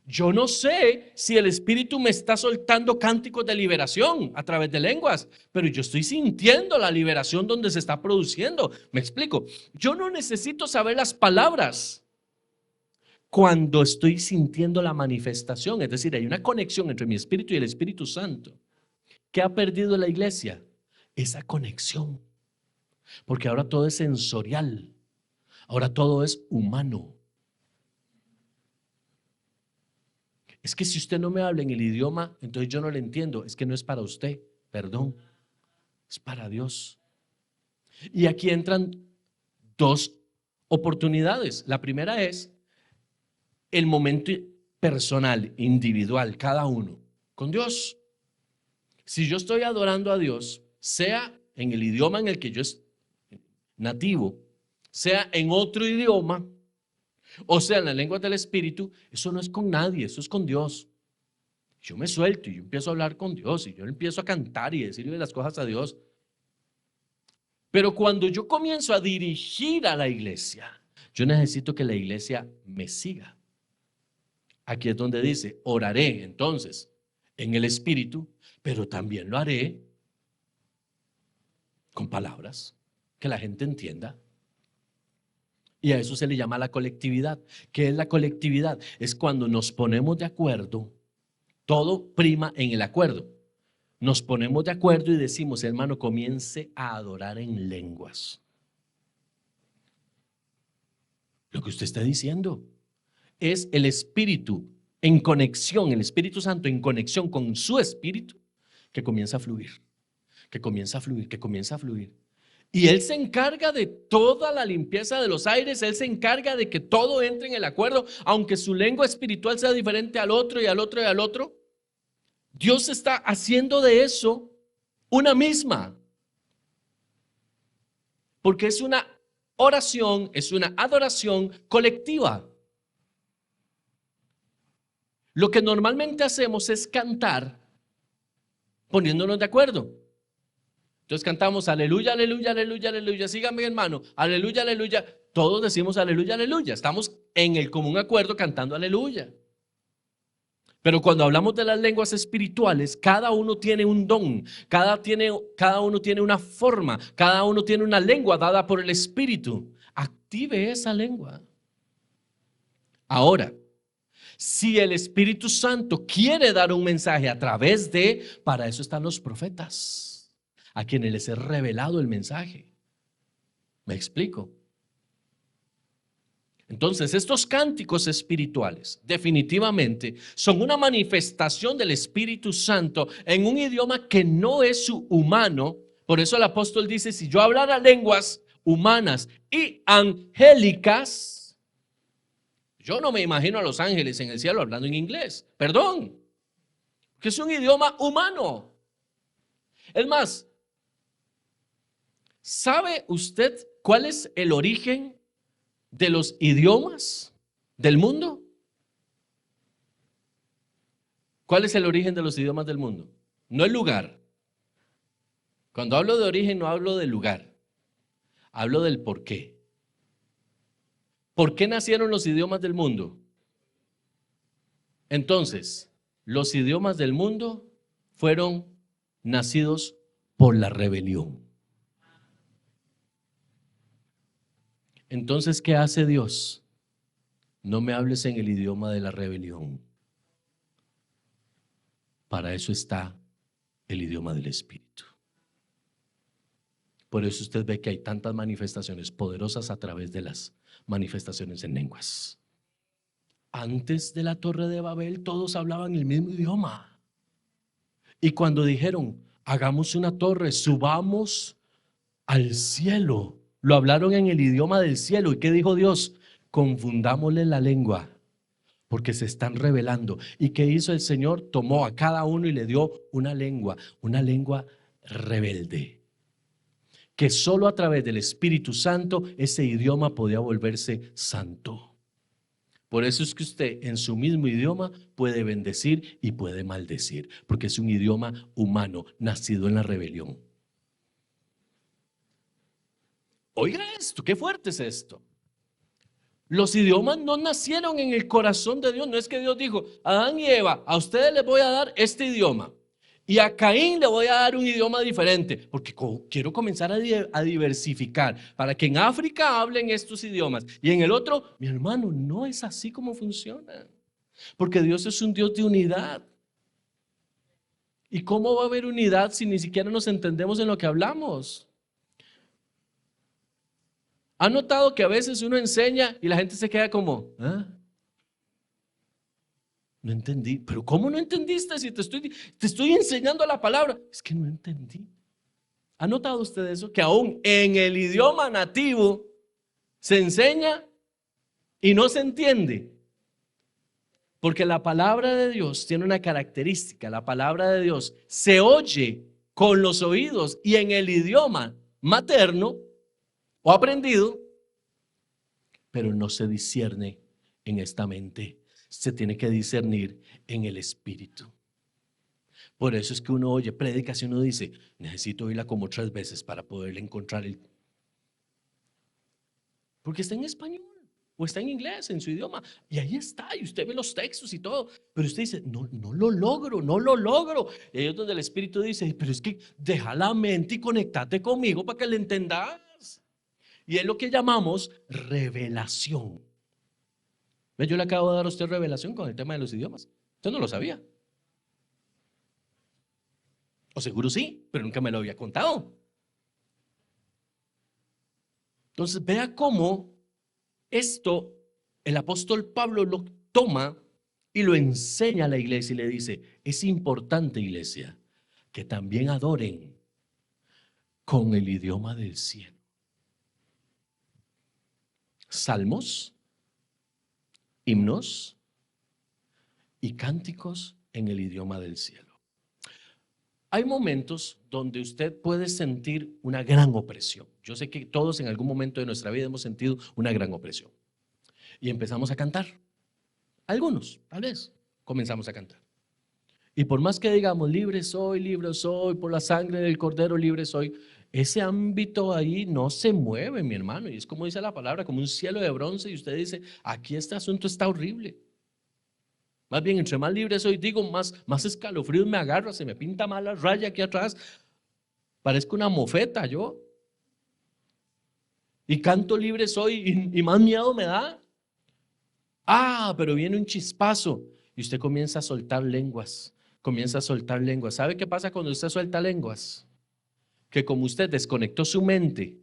Yo no sé si el Espíritu me está soltando cánticos de liberación a través de lenguas, pero yo estoy sintiendo la liberación donde se está produciendo. Me explico. Yo no necesito saber las palabras cuando estoy sintiendo la manifestación. Es decir, hay una conexión entre mi Espíritu y el Espíritu Santo. ¿Qué ha perdido la iglesia? Esa conexión. Porque ahora todo es sensorial. Ahora todo es humano. Es que si usted no me habla en el idioma, entonces yo no le entiendo. Es que no es para usted, perdón, es para Dios. Y aquí entran dos oportunidades. La primera es el momento personal, individual, cada uno, con Dios. Si yo estoy adorando a Dios, sea en el idioma en el que yo es nativo, sea en otro idioma, o sea en la lengua del Espíritu, eso no es con nadie, eso es con Dios. Yo me suelto y yo empiezo a hablar con Dios y yo empiezo a cantar y decirle las cosas a Dios. Pero cuando yo comienzo a dirigir a la iglesia, yo necesito que la iglesia me siga. Aquí es donde dice, oraré entonces en el Espíritu, pero también lo haré con palabras que la gente entienda. Y a eso se le llama la colectividad. ¿Qué es la colectividad? Es cuando nos ponemos de acuerdo, todo prima en el acuerdo. Nos ponemos de acuerdo y decimos, hermano, comience a adorar en lenguas. Lo que usted está diciendo es el Espíritu en conexión, el Espíritu Santo en conexión con su Espíritu, que comienza a fluir, que comienza a fluir, que comienza a fluir. Y Él se encarga de toda la limpieza de los aires, Él se encarga de que todo entre en el acuerdo, aunque su lengua espiritual sea diferente al otro y al otro y al otro. Dios está haciendo de eso una misma, porque es una oración, es una adoración colectiva. Lo que normalmente hacemos es cantar poniéndonos de acuerdo. Entonces cantamos aleluya, aleluya, aleluya, aleluya. Síganme, hermano, aleluya, aleluya. Todos decimos aleluya, aleluya. Estamos en el común acuerdo cantando aleluya. Pero cuando hablamos de las lenguas espirituales, cada uno tiene un don, cada uno tiene una forma, cada uno tiene una lengua dada por el Espíritu. Active esa lengua. Ahora, si el Espíritu Santo quiere dar un mensaje a través de, para eso están los profetas, a quienes les he revelado el mensaje. ¿Me explico? Entonces, estos cánticos espirituales definitivamente son una manifestación del Espíritu Santo en un idioma que no es su humano. Por eso el apóstol dice, si yo hablara lenguas humanas y angélicas, yo no me imagino a los ángeles en el cielo hablando en inglés. Perdón, que es un idioma humano. Es más, ¿sabe usted cuál es el origen de los idiomas del mundo? ¿Cuál es el origen de los idiomas del mundo? No el lugar. Cuando hablo de origen no hablo del lugar, hablo del por qué. ¿Por qué nacieron los idiomas del mundo? Entonces, los idiomas del mundo fueron nacidos por la rebelión. Entonces, ¿qué hace Dios? No me hables en el idioma de la rebelión. Para eso está el idioma del Espíritu. Por eso usted ve que hay tantas manifestaciones poderosas a través de las manifestaciones en lenguas. Antes de la Torre de Babel todos hablaban el mismo idioma. Y cuando dijeron, hagamos una torre, subamos al cielo, lo hablaron en el idioma del cielo. ¿Y qué dijo Dios? Confundámosle la lengua, porque se están rebelando. ¿Y qué hizo el Señor? Tomó a cada uno y le dio una lengua rebelde, que solo a través del Espíritu Santo ese idioma podía volverse santo. Por eso es que usted en su mismo idioma puede bendecir y puede maldecir, porque es un idioma humano, nacido en la rebelión. Oiga esto, qué fuerte es esto. Los idiomas no nacieron en el corazón de Dios. No es que Dios dijo, Adán y Eva, a ustedes les voy a dar este idioma y a Caín le voy a dar un idioma diferente, porque quiero comenzar a diversificar para que en África hablen estos idiomas y en el otro, mi hermano, no es así como funciona, porque Dios es un Dios de unidad. ¿Y cómo va a haber unidad si ni siquiera nos entendemos en lo que hablamos? ¿Ha notado que a veces uno enseña y la gente se queda como, ¿ah? No entendí. ¿Pero cómo no entendiste si te estoy enseñando la palabra? Es que no entendí. ¿Ha notado usted eso? Que aún en el idioma nativo se enseña y no se entiende. Porque la palabra de Dios tiene una característica. La palabra de Dios se oye con los oídos y en el idioma materno o aprendido, pero no se discierne en esta mente. Se tiene que discernir en el espíritu. Por eso es que uno oye prédicas y uno dice, necesito oírla como 3 veces para poderle encontrar el... Porque está en español o está en inglés, en su idioma, y ahí está, y usted ve los textos y todo, pero usted dice, no, no lo logro, no lo logro. Y ahí es donde el Espíritu dice, pero es que deja la mente y conectate conmigo para que le entendas. Y es lo que llamamos revelación. ¿Ve? Yo le acabo de dar a usted revelación con el tema de los idiomas. Usted no lo sabía. O seguro sí, pero nunca me lo había contado. Entonces vea cómo esto el apóstol Pablo lo toma y lo enseña a la iglesia y le dice, es importante, iglesia, que también adoren con el idioma del cielo. Salmos, himnos y cánticos en el idioma del cielo. Hay momentos donde usted puede sentir una gran opresión. Yo sé que todos en algún momento de nuestra vida hemos sentido una gran opresión. Y empezamos a cantar. Algunos, tal vez, comenzamos a cantar. Y por más que digamos, libre soy, por la sangre del Cordero libre soy, ese ámbito ahí no se mueve, mi hermano. Y es como dice la palabra, como un cielo de bronce. Y usted dice, aquí este asunto está horrible. Más bien, entre más libre soy, digo, más escalofríos me agarra, se me pinta mal la raya aquí atrás. Parezco una mofeta yo. Y canto libre soy y más miedo me da. Ah, pero viene un chispazo y usted comienza a soltar lenguas. Comienza a soltar lenguas. ¿Sabe qué pasa cuando usted suelta lenguas? Que como usted desconectó su mente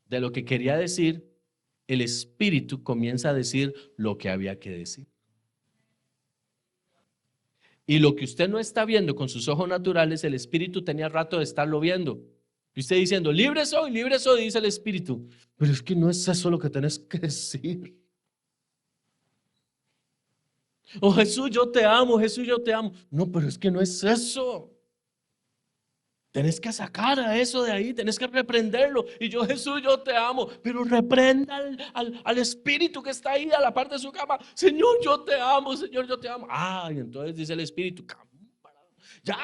de lo que quería decir, el espíritu comienza a decir lo que había que decir. Y lo que usted no está viendo con sus ojos naturales, el espíritu tenía rato de estarlo viendo. Y usted diciendo, libre soy, dice el espíritu. Pero es que no es eso lo que tenés que decir. Oh Jesús, yo te amo, Jesús, yo te amo. No, pero es que no es eso. Tenés que sacar a eso de ahí, tenés que reprenderlo. Y yo, Jesús, yo te amo, pero reprenda al espíritu que está ahí a la parte de su cama. Señor, yo te amo, Señor, yo te amo. Ah, y entonces dice el espíritu, ya.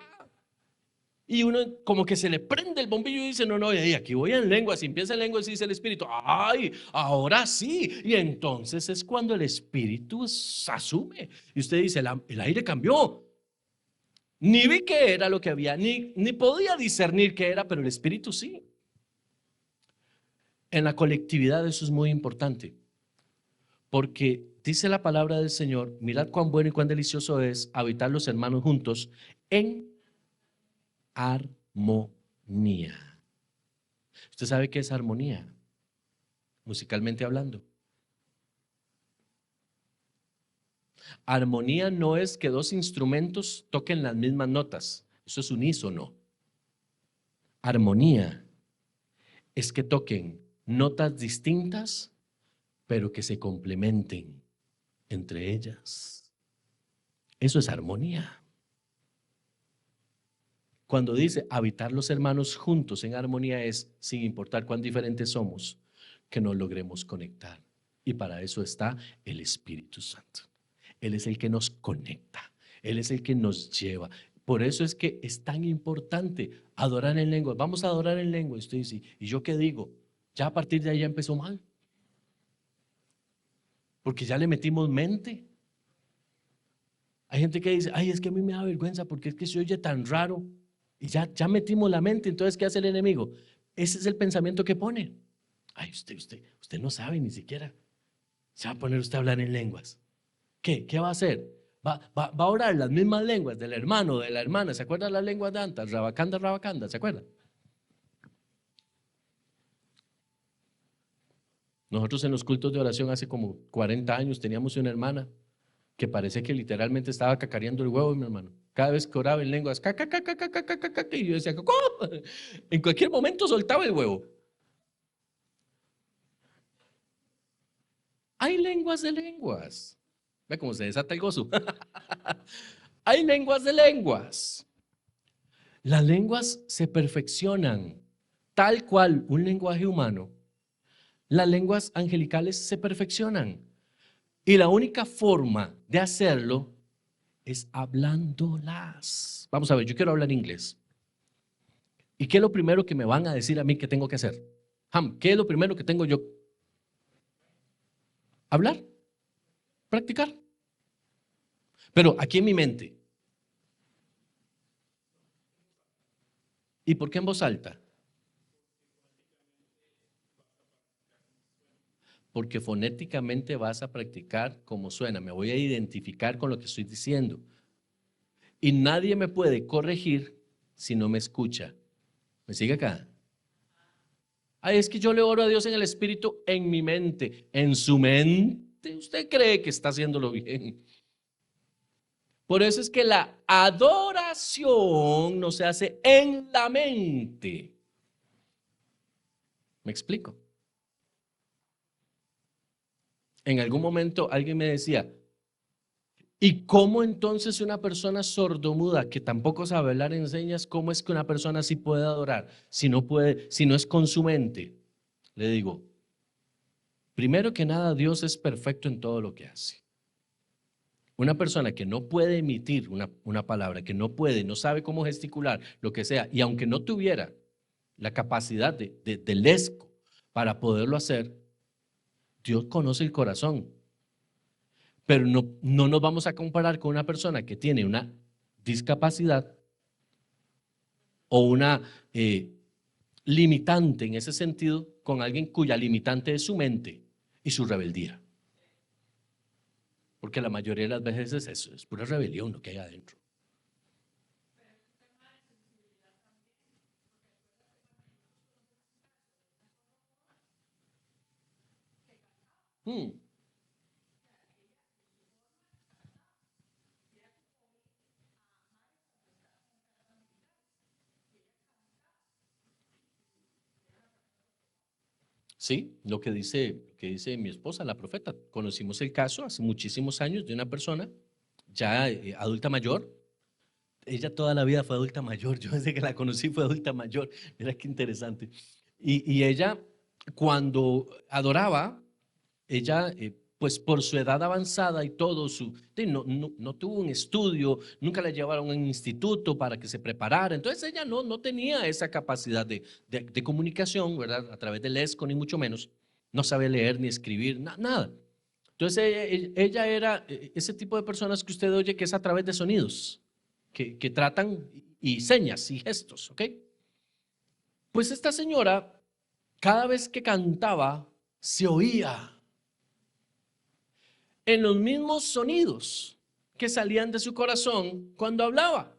Y uno como que se le prende el bombillo y dice, no, no, y aquí voy en lengua. Si empieza en lengua, dice el espíritu, ay, ahora sí. Y entonces es cuando el espíritu asume. Y usted dice, el aire cambió. Ni vi qué era lo que había, ni podía discernir qué era, pero el espíritu sí. En la colectividad eso es muy importante, porque dice la palabra del Señor, mirad cuán bueno y cuán delicioso es habitar los hermanos juntos en armonía. ¿Usted sabe qué es armonía? Musicalmente hablando. Armonía no es que dos instrumentos toquen las mismas notas, eso es unísono. Armonía es que toquen notas distintas, pero que se complementen entre ellas. Eso es armonía. Cuando dice habitar los hermanos juntos en armonía es, sin importar cuán diferentes somos, que nos logremos conectar. Y para eso está el Espíritu Santo. Él es el que nos conecta. Él es el que nos lleva. Por eso es que es tan importante adorar en lengua. Vamos a adorar en lengua. Y usted dice, ¿y yo qué digo? Ya a partir de ahí ya empezó mal. Porque ya le metimos mente. Hay gente que dice, ay, es que a mí me da vergüenza porque es que se oye tan raro. Y ya metimos la mente, entonces, ¿qué hace el enemigo? Ese es el pensamiento que pone. Ay, usted no sabe ni siquiera. Se va a poner usted a hablar en lenguas. ¿Qué va a hacer? Va a orar las mismas lenguas del hermano, de la hermana. ¿Se acuerdan las lenguas de antes? Rabacanda, rabacanda, ¿se acuerdan? Nosotros en los cultos de oración hace como 40 años teníamos una hermana que parece que literalmente estaba cacareando el huevo, mi hermano. Cada vez que oraba en lenguas, caca, caca, caca, caca, caca, y yo decía, ¿cómo? En cualquier momento soltaba el huevo. Hay lenguas de lenguas. Ve cómo se desata el gozo. Hay lenguas de lenguas. Las lenguas se perfeccionan tal cual un lenguaje humano. Las lenguas angelicales se perfeccionan. Y la única forma de hacerlo es hablándolas. Vamos a ver, yo quiero hablar inglés. ¿Y qué es lo primero que me van a decir a mí que tengo que hacer? Ham, ¿qué es lo primero que tengo yo? Hablar, practicar. Pero aquí en mi mente. ¿Y por qué en voz alta? Porque fonéticamente vas a practicar como suena. Me voy a identificar con lo que estoy diciendo. Y nadie me puede corregir si no me escucha. ¿Me sigue acá? Ay, es que yo le oro a Dios en el espíritu, en mi mente. En su mente, usted cree que está haciéndolo bien. Por eso es que la adoración no se hace en la mente. ¿Me explico? En algún momento alguien me decía, ¿y cómo entonces una persona sordomuda que tampoco sabe hablar en señas, cómo es que una persona sí puede adorar si no puede, si no es con su mente? Le digo, primero que nada, Dios es perfecto en todo lo que hace. Una persona que no puede emitir una palabra, que no puede, no sabe cómo gesticular, lo que sea, y aunque no tuviera la capacidad del esco para poderlo hacer, Dios conoce el corazón. Pero no nos vamos a comparar con una persona que tiene una discapacidad o una limitante en ese sentido con alguien cuya limitante es su mente y su rebeldía. Porque la mayoría de las veces es eso, es pura rebelión lo que hay adentro. Hmm. Sí, lo que dice mi esposa, la profeta. Conocimos el caso hace muchísimos años de una persona ya adulta mayor. Ella toda la vida fue adulta mayor. Yo desde que la conocí fue adulta mayor. Mira qué interesante. Y ella, cuando adoraba, ella, pues por su edad avanzada y todo, no tuvo un estudio, nunca la llevaron a un instituto para que se preparara. Entonces ella no tenía esa capacidad de comunicación, ¿verdad? A través del ESCO, ni mucho menos. No sabe leer ni escribir, nada. Entonces ella era ese tipo de personas que usted oye que es a través de sonidos, que tratan y señas y gestos, ¿ok? Pues esta señora, cada vez que cantaba, se oía en los mismos sonidos que salían de su corazón cuando hablaba.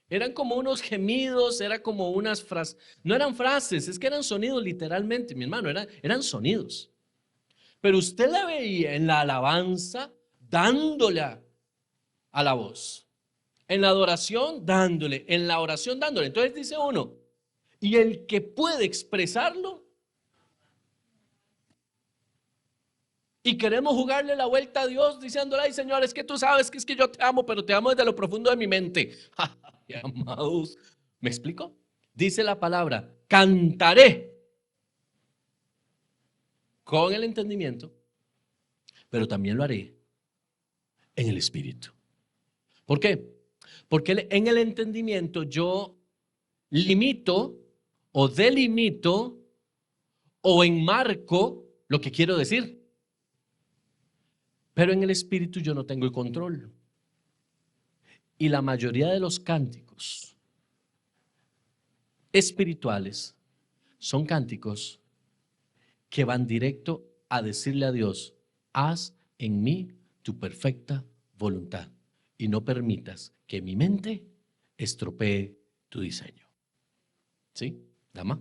Eran como unos gemidos, era como unas frases, no eran frases, es que eran sonidos literalmente, mi hermano, eran sonidos. Pero usted la veía en la alabanza dándole a la voz, en la adoración dándole, en la oración dándole. Entonces dice uno, y el que puede expresarlo, y queremos jugarle la vuelta a Dios diciéndole, ay Señor, es que tú sabes que es que yo te amo, pero te amo desde lo profundo de mi mente. Ay, amados, ¿me explico? Dice la palabra, cantaré con el entendimiento, pero también lo haré en el espíritu. ¿Por qué? Porque en el entendimiento yo limito o delimito o enmarco lo que quiero decir, pero en el espíritu yo no tengo el control. Y la mayoría de los cánticos espirituales son cánticos que van directo a decirle a Dios, haz en mí tu perfecta voluntad y no permitas que mi mente estropee tu diseño. ¿Sí, dama?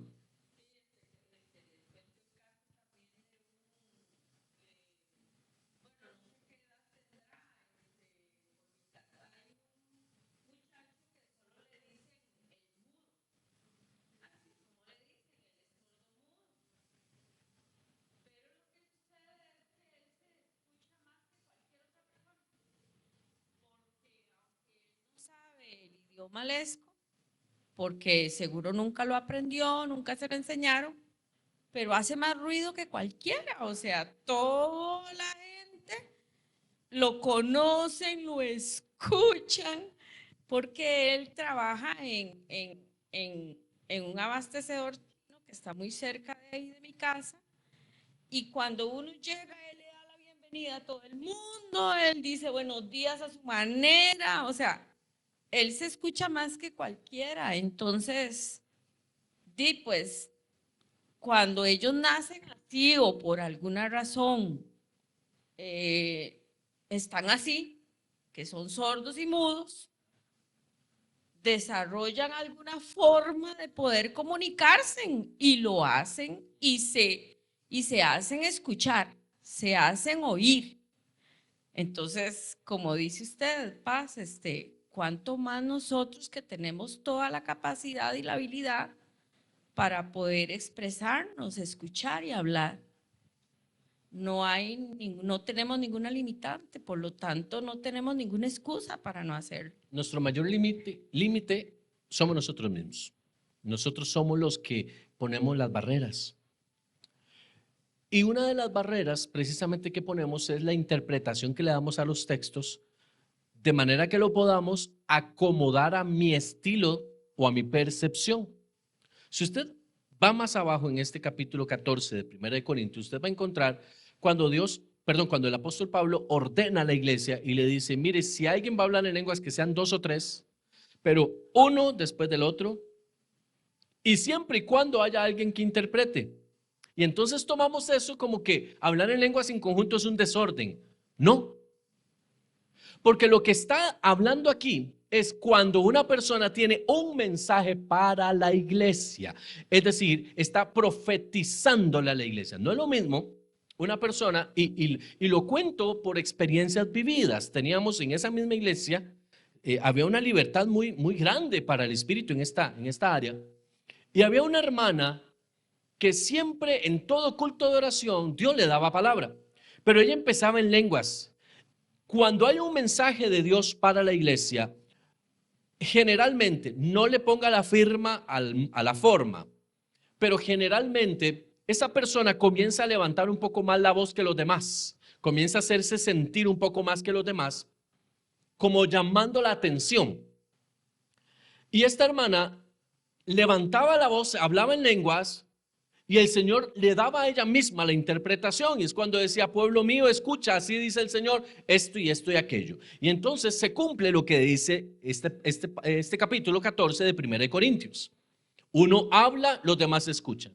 idioma lesco, porque seguro nunca lo aprendió, nunca se lo enseñaron, pero hace más ruido que cualquiera. O sea, toda la gente lo conocen, lo escuchan, porque él trabaja en un abastecedor chino que está muy cerca de ahí de mi casa. Y cuando uno llega, él le da la bienvenida a todo el mundo, él dice buenos días a su manera, o sea, él se escucha más que cualquiera. Entonces, pues, cuando ellos nacen así o por alguna razón están así, que son sordos y mudos, desarrollan alguna forma de poder comunicarse y lo hacen y se hacen escuchar, se hacen oír. Entonces, como dice usted, Paz, cuánto más nosotros que tenemos toda la capacidad y la habilidad para poder expresarnos, escuchar y hablar. No tenemos ninguna limitante, por lo tanto no tenemos ninguna excusa para no hacerlo. Nuestro mayor límite somos nosotros mismos. Nosotros somos los que ponemos las barreras. Y una de las barreras precisamente que ponemos es la interpretación que le damos a los textos, de manera que lo podamos acomodar a mi estilo o a mi percepción. Si usted va más abajo en este capítulo 14 de 1 de Corintios, usted va a encontrar cuando cuando el apóstol Pablo ordena a la iglesia y le dice, mire, si alguien va a hablar en lenguas, que sean 2 o 3, pero uno después del otro, y siempre y cuando haya alguien que interprete. Y entonces tomamos eso como que hablar en lenguas en conjunto es un desorden. No, porque lo que está hablando aquí es cuando una persona tiene un mensaje para la iglesia, es decir, está profetizándole a la iglesia. No es lo mismo una persona, y lo cuento por experiencias vividas. Teníamos en esa misma iglesia, había una libertad muy, muy grande para el espíritu en esta área, y había una hermana que siempre en todo culto de oración Dios le daba palabra, pero ella empezaba en lenguas. Cuando hay un mensaje de Dios para la iglesia, generalmente no le ponga la firma a la forma, pero generalmente esa persona comienza a levantar un poco más la voz que los demás, comienza a hacerse sentir un poco más que los demás, como llamando la atención. Y esta hermana levantaba la voz, hablaba en lenguas, y el Señor le daba a ella misma la interpretación. Y es cuando decía, pueblo mío, escucha, así dice el Señor, esto y aquello. Y entonces se cumple lo que dice este capítulo 14 de 1 de Corintios. Uno habla, los demás escuchan.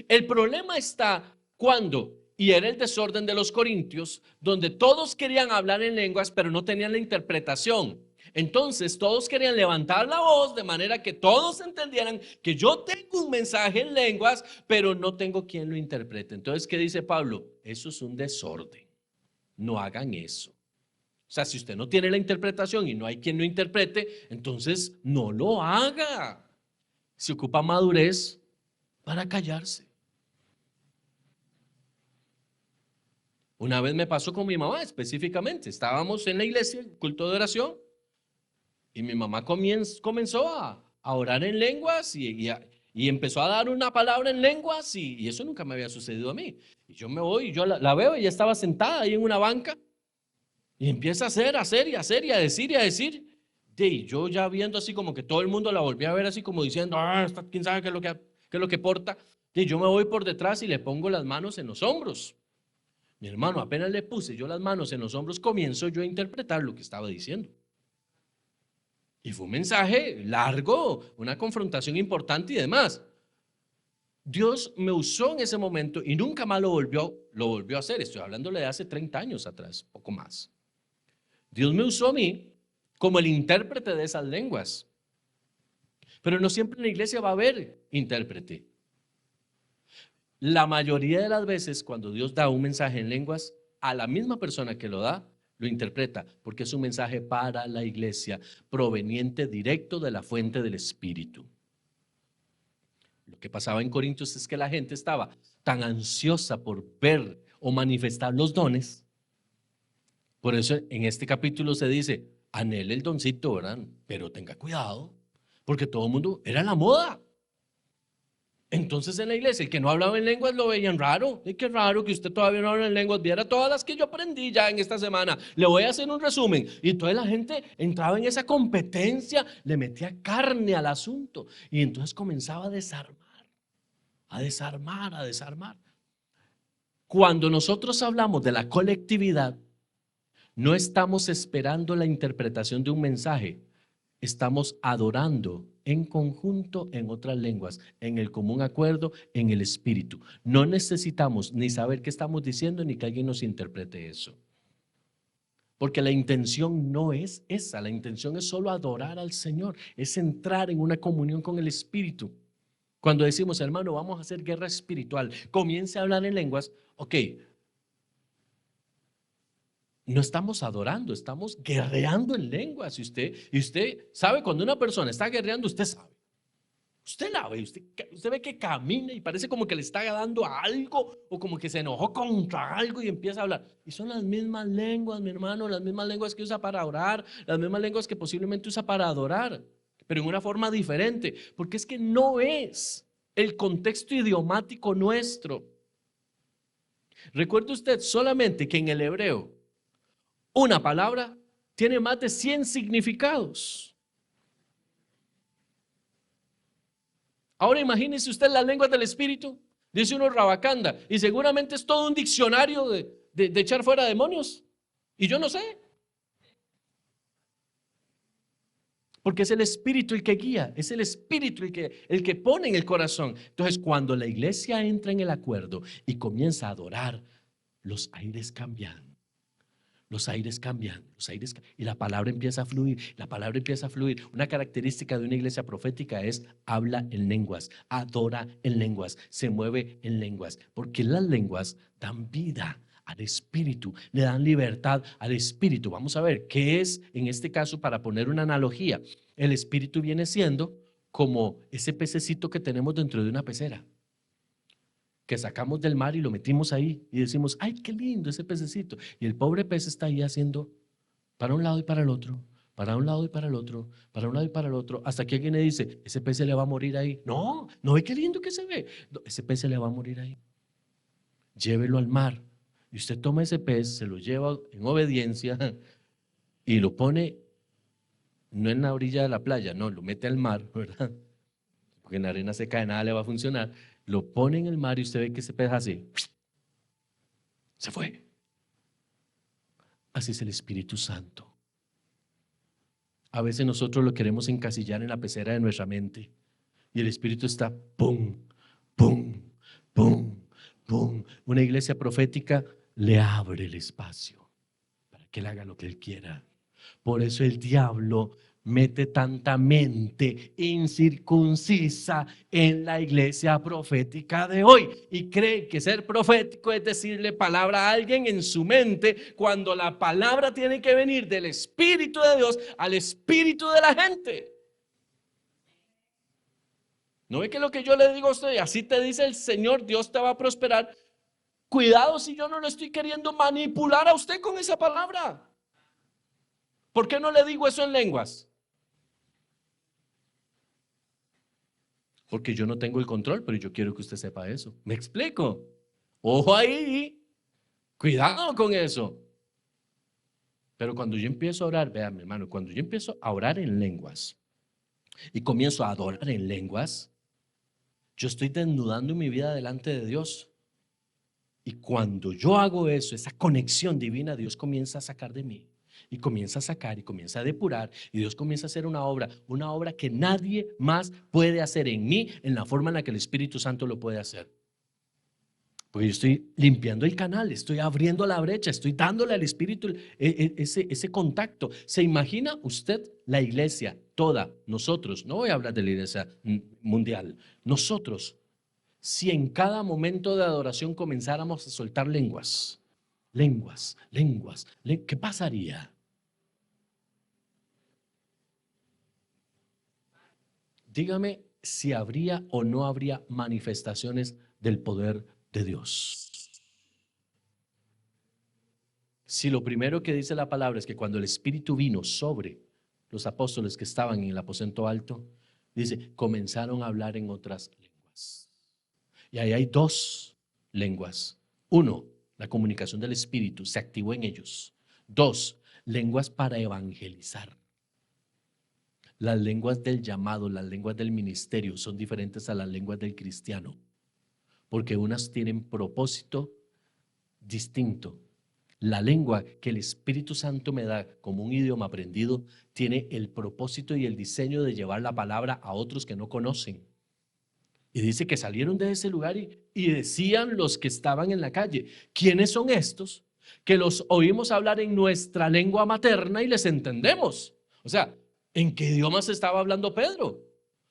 El problema está cuando, y era el desorden de los corintios, donde todos querían hablar en lenguas, pero no tenían la interpretación. Entonces todos querían levantar la voz de manera que todos entendieran que yo tengo un mensaje en lenguas, pero no tengo quien lo interprete. Entonces, ¿qué dice Pablo? Eso es un desorden. No hagan eso. O sea, si usted no tiene la interpretación y no hay quien lo interprete, entonces no lo haga. Se ocupa madurez para callarse. Una vez me pasó con mi mamá específicamente. Estábamos en la iglesia, culto de oración, y mi mamá comenzó a orar en lenguas y empezó a dar una palabra en lenguas y eso nunca me había sucedido a mí. Y yo me voy y yo la veo, ella estaba sentada ahí en una banca y empieza a hacer y a decir. Y yo ya viendo así como que todo el mundo la volvió a ver así como diciendo, quién sabe qué es lo que porta. Y yo me voy por detrás y le pongo las manos en los hombros. Mi hermano, apenas le puse yo las manos en los hombros, comienzo yo a interpretar lo que estaba diciendo. Y fue un mensaje largo, una confrontación importante y demás. Dios me usó en ese momento y nunca más lo volvió a hacer. Estoy hablándole de hace 30 años atrás, poco más. Dios me usó a mí como el intérprete de esas lenguas. Pero no siempre en la iglesia va a haber intérprete. La mayoría de las veces cuando Dios da un mensaje en lenguas, a la misma persona que lo da, lo interpreta, porque es un mensaje para la iglesia, proveniente directo de la fuente del Espíritu. Lo que pasaba en Corintios es que la gente estaba tan ansiosa por ver o manifestar los dones. Por eso en este capítulo se dice, anhele el doncito, ¿verdad? Pero tenga cuidado, porque todo el mundo era la moda. Entonces en la iglesia el que no hablaba en lenguas lo veían raro. Y qué raro que usted todavía no habla en lenguas. Viera todas las que yo aprendí ya en esta semana. Le voy a hacer un resumen. Y toda la gente entraba en esa competencia, le metía carne al asunto. Y entonces comenzaba a desarmar, a desarmar, a desarmar. Cuando nosotros hablamos de la colectividad, no estamos esperando la interpretación de un mensaje. Estamos adorando en conjunto en otras lenguas, en el común acuerdo, en el espíritu. No necesitamos ni saber qué estamos diciendo ni que alguien nos interprete eso. Porque la intención no es esa, la intención es solo adorar al Señor, es entrar en una comunión con el espíritu. Cuando decimos, hermano, vamos a hacer guerra espiritual, comience a hablar en lenguas, ok. No estamos adorando, estamos guerreando en lenguas. Y usted sabe, cuando una persona está guerreando, usted sabe. Usted la ve, usted ve que camina y parece como que le está dando a algo o como que se enojó contra algo y empieza a hablar. Y son las mismas lenguas, mi hermano, las mismas lenguas que usa para orar, las mismas lenguas que posiblemente usa para adorar, pero en una forma diferente, porque es que no es el contexto idiomático nuestro. Recuerde usted solamente que en el hebreo una palabra tiene más de 100 significados. Ahora imagínese usted las lenguas del espíritu, dice uno rabacanda, y seguramente es todo un diccionario de echar fuera demonios. Y yo no sé. Porque es el espíritu el que guía, es el espíritu el que pone en el corazón. Entonces, cuando la iglesia entra en el acuerdo y comienza a adorar, los aires cambian. Los aires cambian, y la palabra empieza a fluir, la palabra empieza a fluir. Una característica de una iglesia profética es habla en lenguas, adora en lenguas, se mueve en lenguas, porque las lenguas dan vida al espíritu, le dan libertad al espíritu. Vamos a ver qué es en este caso, para poner una analogía. El espíritu viene siendo como ese pececito que tenemos dentro de una pecera, que sacamos del mar y lo metimos ahí y decimos, ay, qué lindo ese pececito. Y el pobre pez está ahí haciendo para un lado y para el otro, para un lado y para el otro, para un lado y para el otro, hasta que alguien le dice, ese pez se le va a morir ahí. No, no ve qué lindo que se ve. No, ese pez se le va a morir ahí. Llévelo al mar. Y usted toma ese pez, se lo lleva en obediencia y lo pone, no en la orilla de la playa, no, lo mete al mar, ¿verdad? Porque en la arena seca de nada le va a funcionar. Lo pone en el mar y usted ve que ese pez así se fue. Así es el Espíritu Santo. A veces nosotros lo queremos encasillar en la pecera de nuestra mente y el Espíritu está pum, pum, pum, pum. Una iglesia profética le abre el espacio para que él haga lo que él quiera. Por eso el diablo mete tanta mente incircuncisa en la iglesia profética de hoy y cree que ser profético es decirle palabra a alguien en su mente, cuando la palabra tiene que venir del Espíritu de Dios al espíritu de la gente. ¿No ve que lo que yo le digo a usted, así te dice el Señor, Dios te va a prosperar? Cuidado si yo no lo estoy queriendo manipular a usted con esa palabra. ¿Por qué no le digo eso en lenguas? Porque yo no tengo el control, pero yo quiero que usted sepa eso. ¿Me explico? Ojo ahí, cuidado con eso. Pero cuando yo empiezo a orar, vean mi hermano, cuando yo empiezo a orar en lenguas y comienzo a adorar en lenguas, yo estoy desnudando mi vida delante de Dios. Y cuando yo hago eso, esa conexión divina, Dios comienza a sacar de mí. Y comienza a sacar y comienza a depurar, y Dios comienza a hacer una obra que nadie más puede hacer en mí en la forma en la que el Espíritu Santo lo puede hacer. Porque yo estoy limpiando el canal, estoy abriendo la brecha, estoy dándole al Espíritu ese contacto. ¿Se imagina usted la iglesia toda, nosotros, no voy a hablar de la iglesia mundial, nosotros, si en cada momento de adoración comenzáramos a soltar lenguas, ¿qué pasaría? Dígame si habría o no habría manifestaciones del poder de Dios. Si lo primero que dice la palabra es que cuando el Espíritu vino sobre los apóstoles que estaban en el aposento alto, dice, comenzaron a hablar en otras lenguas. Y ahí hay dos lenguas. Uno, la comunicación del Espíritu se activó en ellos. Dos, lenguas para evangelizar. Las lenguas del llamado, las lenguas del ministerio son diferentes a las lenguas del cristiano, porque unas tienen propósito distinto. La lengua que el Espíritu Santo me da como un idioma aprendido tiene el propósito y el diseño de llevar la palabra a otros que no conocen. Y dice que salieron de ese lugar y decían los que estaban en la calle, ¿quiénes son estos? Que los oímos hablar en nuestra lengua materna y les entendemos. O sea, ¿en qué idiomas estaba hablando Pedro?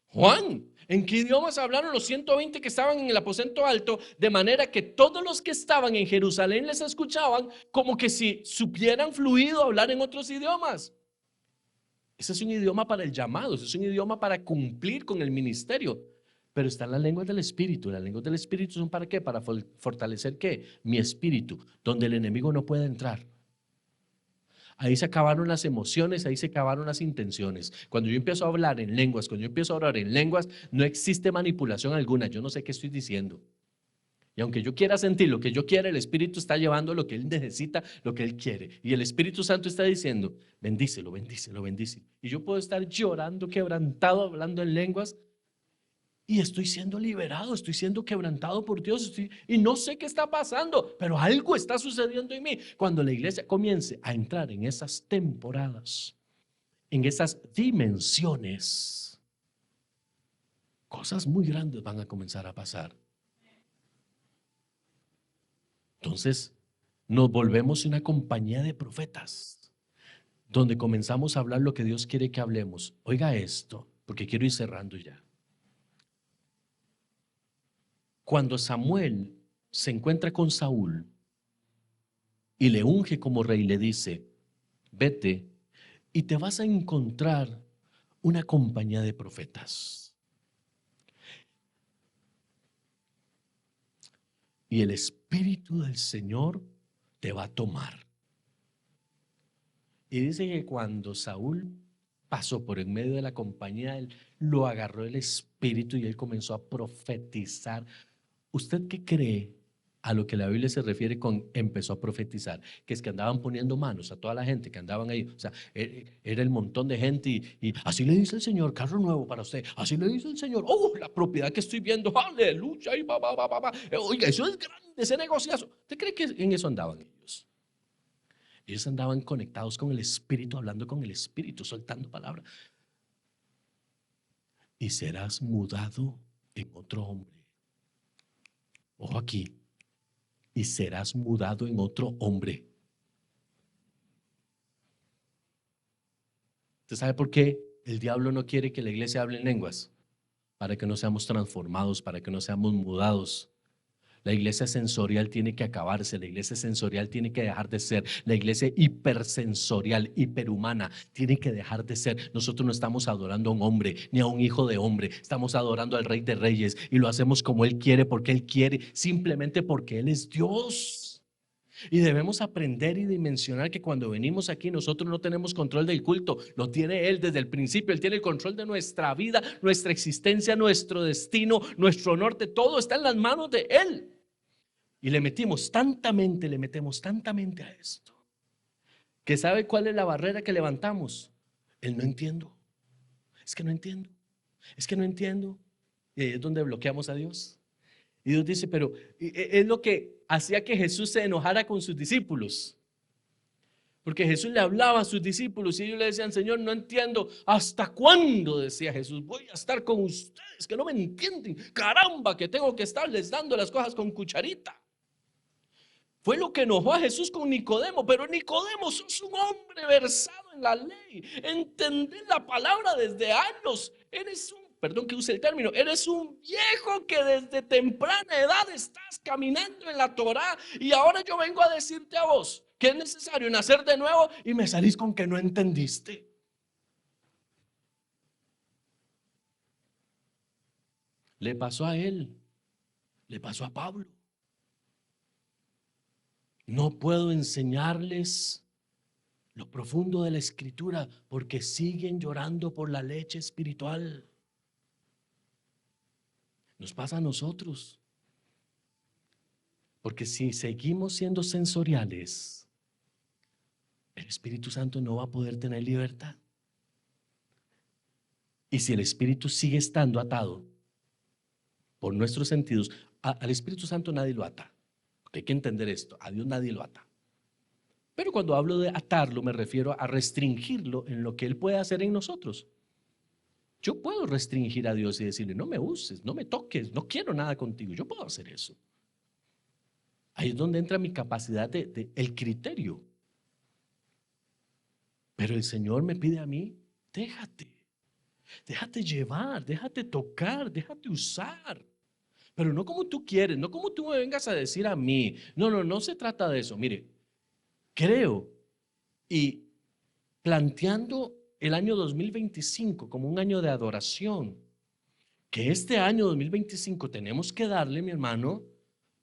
Juan, ¿en qué idiomas hablaron los 120 que estaban en el aposento alto? De manera que todos los que estaban en Jerusalén les escuchaban como que si supieran fluido hablar en otros idiomas. Ese es un idioma para el llamado, ese es un idioma para cumplir con el ministerio. Pero están las lenguas del Espíritu. Las lenguas del Espíritu son ¿para qué? Para fortalecer ¿qué? Mi espíritu, donde el enemigo no puede entrar. Ahí se acabaron las emociones, ahí se acabaron las intenciones. Cuando yo empiezo a hablar en lenguas, cuando yo empiezo a orar en lenguas, no existe manipulación alguna. Yo no sé qué estoy diciendo. Y aunque yo quiera sentir lo que yo quiera, el Espíritu está llevando lo que Él necesita, lo que Él quiere. Y el Espíritu Santo está diciendo, bendícelo, bendícelo, bendícelo. Y yo puedo estar llorando, quebrantado, hablando en lenguas, y estoy siendo liberado, estoy siendo quebrantado por Dios, y no sé qué está pasando, pero algo está sucediendo en mí. Cuando la iglesia comience a entrar en esas temporadas, en esas dimensiones, cosas muy grandes van a comenzar a pasar. Entonces, nos volvemos una compañía de profetas, donde comenzamos a hablar lo que Dios quiere que hablemos. Oiga esto, porque quiero ir cerrando ya. Cuando Samuel se encuentra con Saúl y le unge como rey, le dice, vete y te vas a encontrar una compañía de profetas. Y el Espíritu del Señor te va a tomar. Y dice que cuando Saúl pasó por en medio de la compañía, él lo agarró el Espíritu y él comenzó a profetizar. ¿Usted qué cree a lo que la Biblia se refiere con empezó a profetizar? Que es que andaban poniendo manos a toda la gente que andaban ahí. O sea, era el montón de gente y así le dice el Señor, carro nuevo para usted. Así le dice el Señor, oh, la propiedad que estoy viendo, aleluya. Y oiga, eso es grande, ese negociazo. ¿Usted cree que en eso andaban ellos? Ellos andaban conectados con el Espíritu, hablando con el Espíritu, soltando palabras. Y serás mudado en otro hombre. Ojo aquí. Y serás mudado en otro hombre. ¿Usted sabe por qué el diablo no quiere que la iglesia hable en lenguas? Para que no seamos transformados, para que no seamos mudados. La iglesia sensorial tiene que acabarse, la iglesia sensorial tiene que dejar de ser, la iglesia hipersensorial, hiperhumana, tiene que dejar de ser. Nosotros no estamos adorando a un hombre ni a un hijo de hombre, estamos adorando al Rey de Reyes y lo hacemos como Él quiere, porque Él quiere, simplemente porque Él es Dios. Y debemos aprender y dimensionar que cuando venimos aquí nosotros no tenemos control del culto, lo tiene Él desde el principio. Él tiene el control de nuestra vida, nuestra existencia, nuestro destino, nuestro norte, todo está en las manos de Él. Y le metemos tanta mente a esto, que sabe cuál es la barrera que levantamos. El no entiendo, es que no entiendo, es que no entiendo. Y ahí es donde bloqueamos a Dios. Y Dios dice, pero es lo que hacía que Jesús se enojara con sus discípulos. Porque Jesús le hablaba a sus discípulos y ellos le decían, Señor, no entiendo. ¿Hasta cuándo? Decía Jesús, voy a estar con ustedes que no me entienden. Caramba, que tengo que estarles dando las cosas con cucharita. Fue lo que enojó a Jesús con Nicodemo, pero Nicodemo, sos un hombre versado en la ley, entender la palabra desde años, eres un, perdón que use el término, eres un viejo que desde temprana edad estás caminando en la Torá y ahora yo vengo a decirte a vos que es necesario nacer de nuevo y me salís con que no entendiste. Le pasó a él, le pasó a Pablo. No puedo enseñarles lo profundo de la Escritura porque siguen llorando por la leche espiritual. Nos pasa a nosotros. Porque si seguimos siendo sensoriales, el Espíritu Santo no va a poder tener libertad. Y si el Espíritu sigue estando atado por nuestros sentidos, al Espíritu Santo nadie lo ata. Hay que entender esto, a Dios nadie lo ata. Pero cuando hablo de atarlo me refiero a restringirlo en lo que Él puede hacer en nosotros. Yo puedo restringir a Dios y decirle, no me uses, no me toques, no quiero nada contigo. Yo puedo hacer eso. Ahí es donde entra mi capacidad el criterio. Pero el Señor me pide a mí, déjate llevar, déjate tocar, déjate usar. Pero no como tú quieres, no como tú me vengas a decir a mí. No se trata de eso. Mire, creo y planteando el año 2025 como un año de adoración, que este año 2025 tenemos que darle, mi hermano,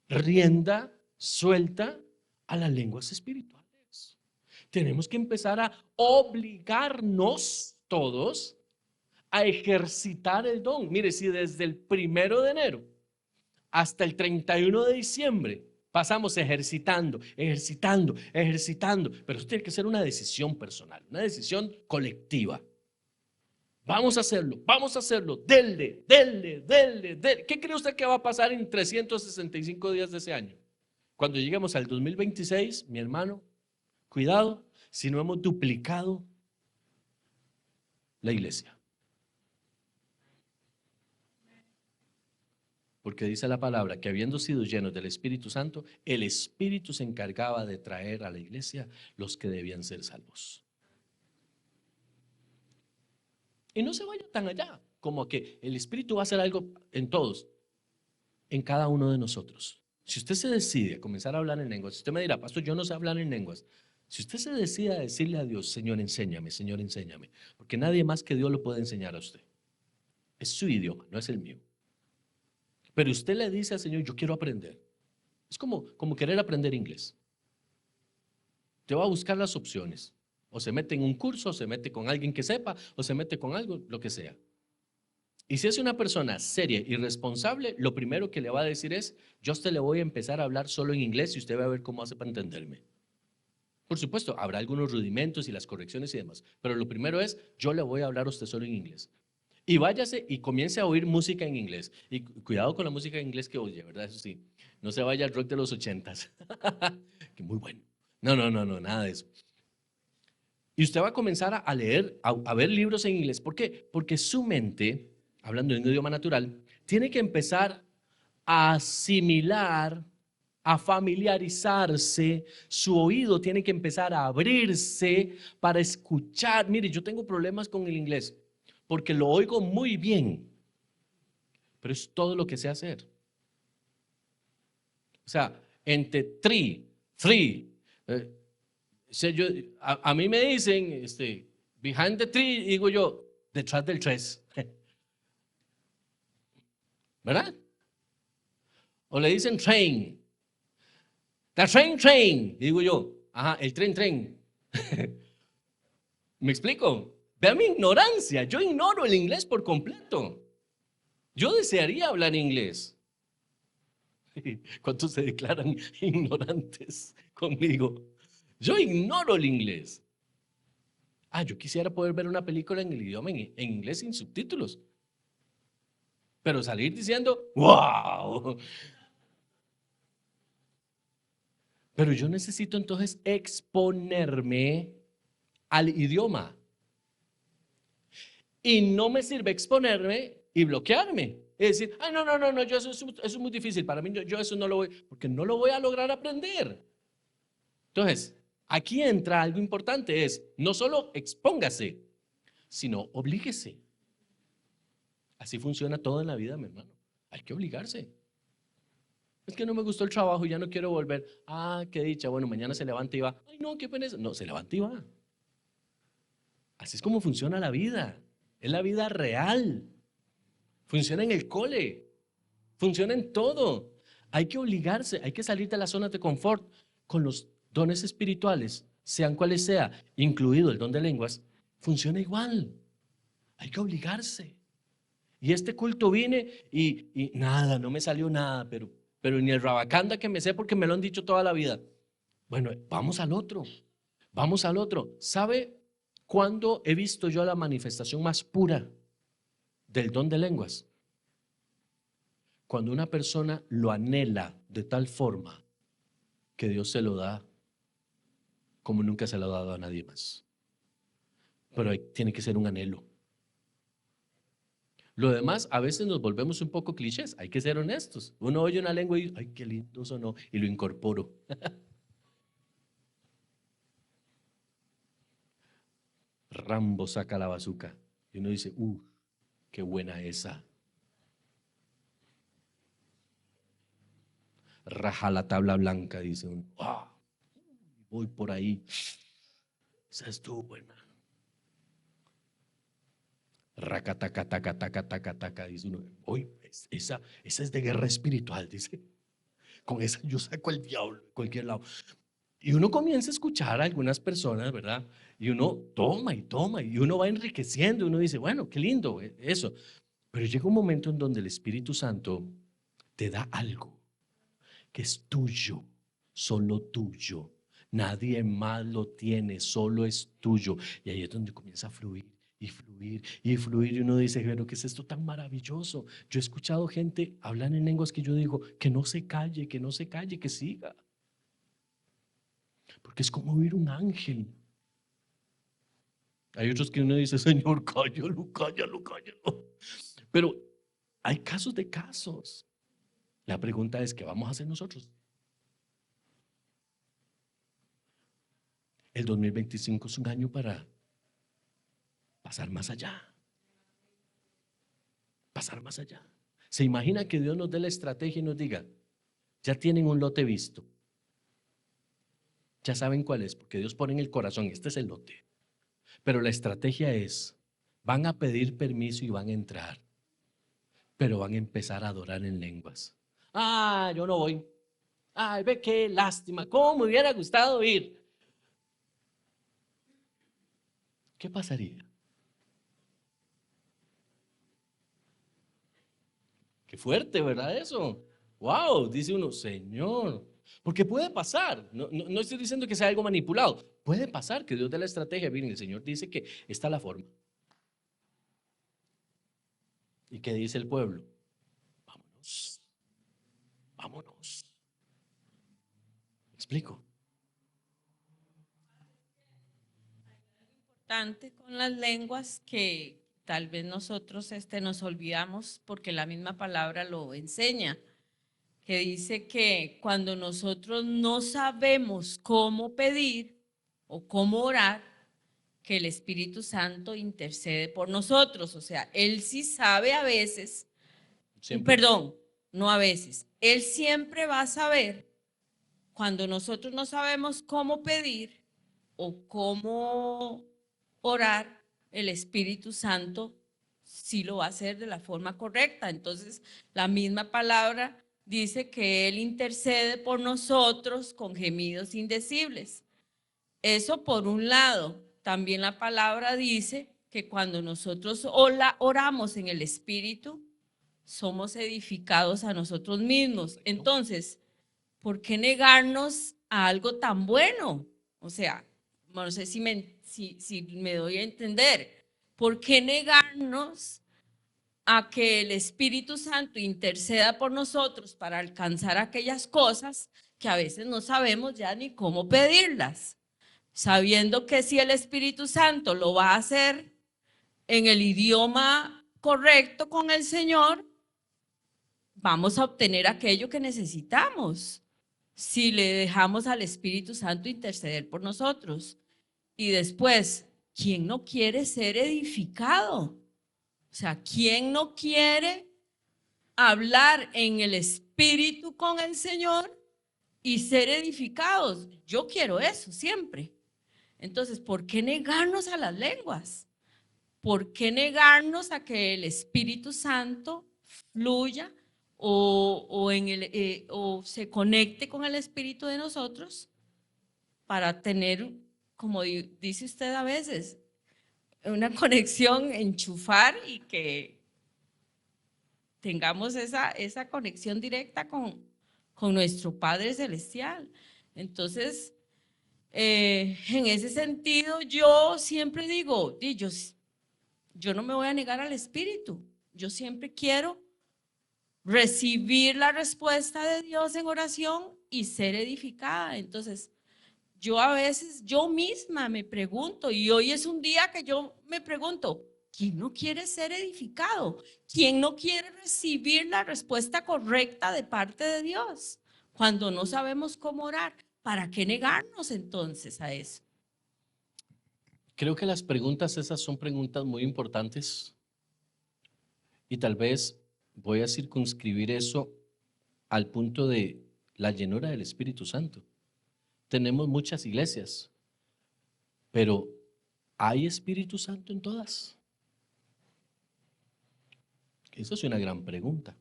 rienda suelta a las lenguas espirituales. Tenemos que empezar a obligarnos todos a ejercitar el don. Mire, si desde el 1 de enero hasta el 31 de diciembre pasamos ejercitando, pero eso tiene que ser una decisión personal, una decisión colectiva. Vamos a hacerlo, dele. ¿Qué cree usted que va a pasar en 365 días de ese año? Cuando lleguemos al 2026, mi hermano, cuidado si no hemos duplicado la iglesia. Porque dice la palabra que habiendo sido llenos del Espíritu Santo, el Espíritu se encargaba de traer a la iglesia los que debían ser salvos. Y no se vaya tan allá, como que el Espíritu va a hacer algo en todos, en cada uno de nosotros. Si usted se decide a comenzar a hablar en lenguas, si usted me dirá, pastor, yo no sé hablar en lenguas. Si usted se decide a decirle a Dios, Señor, enséñame, porque nadie más que Dios lo puede enseñar a usted. Es su idioma, no es el mío. Pero usted le dice al Señor, yo quiero aprender. Es como querer aprender inglés. Te va a buscar las opciones. O se mete en un curso, o se mete con alguien que sepa, o se mete con algo, lo que sea. Y si es una persona seria y responsable, lo primero que le va a decir es, yo a usted le voy a empezar a hablar solo en inglés y usted va a ver cómo hace para entenderme. Por supuesto, habrá algunos rudimentos y las correcciones y demás, pero lo primero es, yo le voy a hablar a usted solo en inglés. Y váyase y comience a oír música en inglés. Y cuidado con la música en inglés que oye, ¿verdad? Eso sí, no se vaya al rock de los 80s, que muy bueno. No, nada de eso. Y usted va a comenzar a leer, a ver libros en inglés. ¿Por qué? Porque su mente, hablando en un idioma natural, tiene que empezar a asimilar, a familiarizarse, su oído tiene que empezar a abrirse para escuchar. Mire, yo tengo problemas con el inglés porque lo oigo muy bien, pero es todo lo que sé hacer. O sea, entre three, a mí me dicen, behind the tree, digo yo, detrás del 3. ¿Verdad? O le dicen train. The train, digo yo, ajá, el tren. ¿Me explico? Vea mi ignorancia, yo ignoro el inglés por completo. Yo desearía hablar inglés. ¿Cuántos se declaran ignorantes conmigo? Yo ignoro el inglés. Yo quisiera poder ver una película en el idioma en inglés sin subtítulos. Pero salir diciendo, wow. Pero yo necesito entonces exponerme al idioma. Y no me sirve exponerme y bloquearme. Es decir, no, yo eso es muy difícil. Para mí yo eso no lo voy, porque no lo voy a lograr aprender. Entonces, aquí entra algo importante, es no solo expóngase, sino oblíguese. Así funciona todo en la vida, mi hermano. Hay que obligarse. Es que no me gustó el trabajo y ya no quiero volver. Qué dicha. Bueno, mañana se levanta y va. Ay, no, qué pena. No, se levanta y va. Así es como funciona la vida. Es la vida real. Funciona en el cole. Funciona en todo. Hay que obligarse, hay que salir de la zona de confort. con los dones espirituales, sean cuales sea, incluido el don de lenguas, funciona igual. Hay que obligarse. Y este culto vine y nada, no me salió nada, pero ni el rabacanda que me sé porque me lo han dicho toda la vida. Bueno, vamos al otro, vamos al otro. ¿Sabe cuándo he visto yo la manifestación más pura del don de lenguas? Cuando una persona lo anhela de tal forma que Dios se lo da como nunca se lo ha dado a nadie más. Pero tiene que ser un anhelo. Lo demás, a veces nos volvemos un poco clichés, hay que ser honestos. Uno oye una lengua y, ay, qué lindo sonó, y lo incorporo. Rambo saca la bazuca y uno dice, qué buena esa. Raja la tabla blanca, dice uno, voy por ahí. Esa estuvo buena. Racataca, taca, taca, taca, taca, dice uno, esa es de guerra espiritual, dice. Con esa yo saco al diablo de cualquier lado. Y uno comienza a escuchar a algunas personas, ¿verdad? Y uno toma y toma y uno va enriqueciendo. Uno dice, bueno, qué lindo eso. Pero llega un momento en donde el Espíritu Santo te da algo que es tuyo, solo tuyo. Nadie más lo tiene, solo es tuyo. Y ahí es donde comienza a fluir y fluir y fluir. Y uno dice, pero ¿qué es esto tan maravilloso? Yo he escuchado gente hablar en lenguas que yo digo, que no se calle, que no se calle, que siga. Porque es como oír un ángel. Hay otros que uno dice, Señor, cállalo, cállalo, cállalo. Pero hay casos de casos. La pregunta es, ¿qué vamos a hacer nosotros? El 2025 es un año para pasar más allá. Pasar más allá. ¿Se imagina que Dios nos dé la estrategia y nos diga, ya tienen un lote visto? Ya saben cuál es, porque Dios pone en el corazón, este es el lote. Pero la estrategia es, van a pedir permiso y van a entrar, pero van a empezar a adorar en lenguas. Yo no voy. Ay, ve qué lástima, cómo me hubiera gustado ir. ¿Qué pasaría? Qué fuerte, ¿verdad eso? Wow, dice uno, Señor, porque puede pasar, no estoy diciendo que sea algo manipulado, puede pasar que Dios dé la estrategia. Miren, el Señor dice que está la forma. ¿Y qué dice el pueblo? Vámonos, vámonos. ¿Me explico? Importante con las lenguas que tal vez nosotros nos olvidamos porque la misma palabra lo enseña, que dice que cuando nosotros no sabemos cómo pedir o cómo orar, que el Espíritu Santo intercede por nosotros. O sea, Él sí sabe a veces, Siempre. perdón, no a veces, Él siempre va a saber cuando nosotros no sabemos cómo pedir o cómo orar, el Espíritu Santo sí lo va a hacer de la forma correcta. Entonces, la misma palabra dice que Él intercede por nosotros con gemidos indecibles. Eso por un lado. También la palabra dice que cuando nosotros oramos en el Espíritu, somos edificados a nosotros mismos. Entonces, ¿por qué negarnos a algo tan bueno? O sea, no sé si me doy a entender. ¿Por qué negarnos a que el Espíritu Santo interceda por nosotros para alcanzar aquellas cosas que a veces no sabemos ya ni cómo pedirlas? Sabiendo que si el Espíritu Santo lo va a hacer en el idioma correcto con el Señor, vamos a obtener aquello que necesitamos si le dejamos al Espíritu Santo interceder por nosotros. Y después, ¿quién no quiere ser edificado? O sea, ¿quién no quiere hablar en el Espíritu con el Señor y ser edificados? Yo quiero eso siempre. Entonces, ¿por qué negarnos a las lenguas? ¿Por qué negarnos a que el Espíritu Santo fluya o se conecte con el Espíritu de nosotros para tener, como dice usted a veces, una conexión, enchufar y que tengamos esa conexión directa con nuestro Padre Celestial. Entonces, en ese sentido, yo siempre digo, yo no me voy a negar al Espíritu, yo siempre quiero recibir la respuesta de Dios en oración y ser edificada. Entonces, yo a veces, yo misma me pregunto, y hoy es un día que yo me pregunto, ¿quién no quiere ser edificado? ¿Quién no quiere recibir la respuesta correcta de parte de Dios? Cuando no sabemos cómo orar, ¿para qué negarnos entonces a eso? Creo que las preguntas esas son preguntas muy importantes y tal vez voy a circunscribir eso al punto de la llenura del Espíritu Santo. Tenemos muchas iglesias, pero ¿hay Espíritu Santo en todas? Esa es una gran pregunta.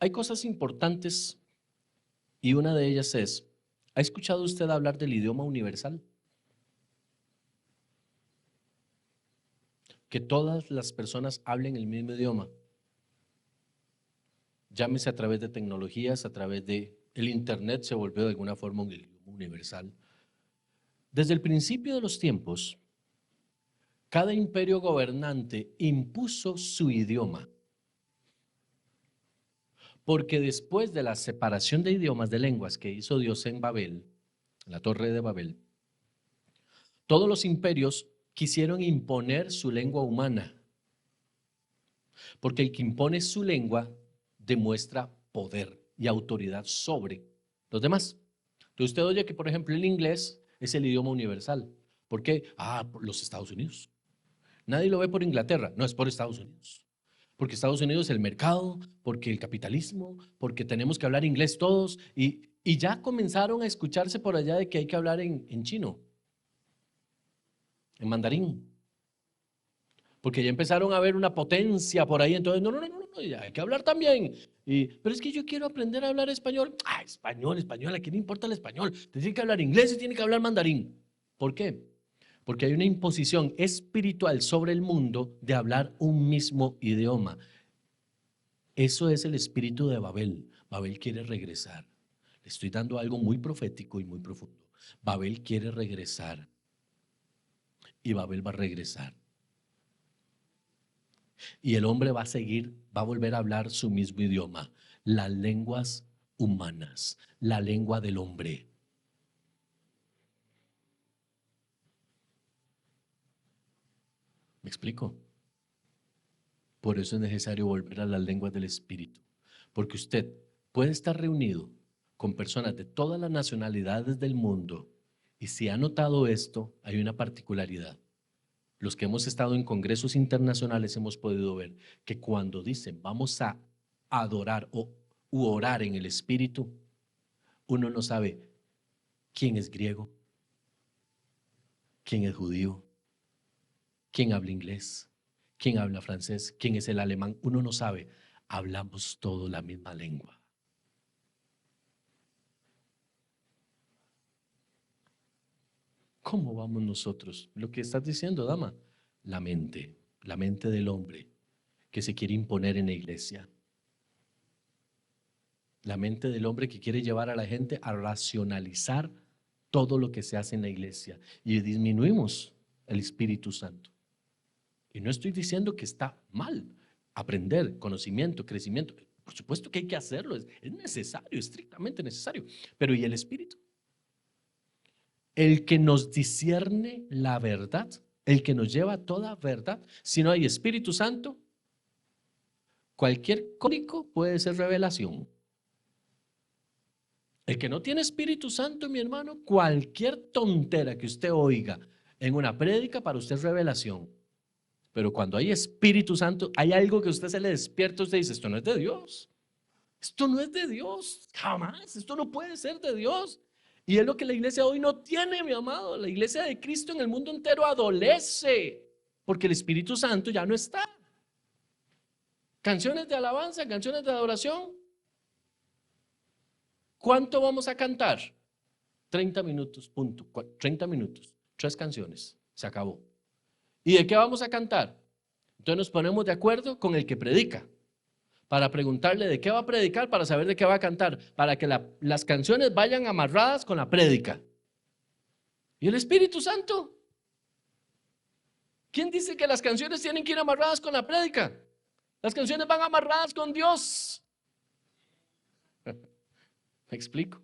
Hay cosas importantes y una de ellas es, ¿ha escuchado usted hablar del idioma universal? Que todas las personas hablen el mismo idioma. Llámese a través de tecnologías, a través de el internet, se volvió de alguna forma un idioma universal. Desde el principio de los tiempos, cada imperio gobernante impuso su idioma. Porque después de la separación de idiomas, de lenguas que hizo Dios en Babel, en la Torre de Babel, todos los imperios quisieron imponer su lengua humana. Porque el que impone su lengua demuestra poder y autoridad sobre los demás. Entonces usted oye que, por ejemplo, el inglés es el idioma universal. ¿Por qué? Por los Estados Unidos. Nadie lo ve por Inglaterra, no, es por Estados Unidos. Porque Estados Unidos es el mercado, porque el capitalismo, porque tenemos que hablar inglés todos. Y ya comenzaron a escucharse por allá de que hay que hablar en chino, en mandarín. Porque ya empezaron a ver una potencia por ahí, entonces no, ya hay que hablar también. Pero es que yo quiero aprender a hablar español. Español, ¿a quién le importa el español? Tiene que hablar inglés y tiene que hablar mandarín. ¿Por qué? Porque hay una imposición espiritual sobre el mundo de hablar un mismo idioma. Eso es el espíritu de Babel. Babel quiere regresar. Le estoy dando algo muy profético y muy profundo. Babel quiere regresar. Y Babel va a regresar. Y el hombre va a seguir, va a volver a hablar su mismo idioma, las lenguas humanas, la lengua del hombre. ¿Me explico? Por eso es necesario volver a las lenguas del Espíritu, porque usted puede estar reunido con personas de todas las nacionalidades del mundo y si ha notado esto, hay una particularidad. Los que hemos estado en congresos internacionales hemos podido ver que cuando dicen vamos a adorar u orar en el Espíritu, uno no sabe quién es griego, quién es judío, quién habla inglés, quién habla francés, quién es el alemán. Uno no sabe. Hablamos todos la misma lengua. ¿Cómo vamos nosotros? Lo que estás diciendo, dama, la mente del hombre que se quiere imponer en la iglesia. La mente del hombre que quiere llevar a la gente a racionalizar todo lo que se hace en la iglesia y disminuimos el Espíritu Santo. Y no estoy diciendo que está mal aprender, conocimiento, crecimiento. Por supuesto que hay que hacerlo, es necesario, estrictamente necesario. Pero ¿y el Espíritu? El que nos discierne la verdad, el que nos lleva a toda verdad. Si no hay Espíritu Santo, cualquier código puede ser revelación. El que no tiene Espíritu Santo, mi hermano, cualquier tontera que usted oiga en una prédica para usted es revelación. Pero cuando hay Espíritu Santo, hay algo que a usted se le despierta, usted dice, esto no es de Dios. Esto no es de Dios, jamás. Esto no puede ser de Dios. Y es lo que la iglesia hoy no tiene, mi amado. La iglesia de Cristo en el mundo entero adolece porque el Espíritu Santo ya no está. Canciones de alabanza, canciones de adoración. ¿Cuánto vamos a cantar? 30 minutos, punto. 30 minutos, 3 canciones, se acabó. ¿Y de qué vamos a cantar? Entonces nos ponemos de acuerdo con el que predica, para preguntarle de qué va a predicar, para saber de qué va a cantar, para que las canciones vayan amarradas con la prédica. ¿Y el Espíritu Santo? ¿Quién dice que las canciones tienen que ir amarradas con la prédica? Las canciones van amarradas con Dios. ¿Me explico?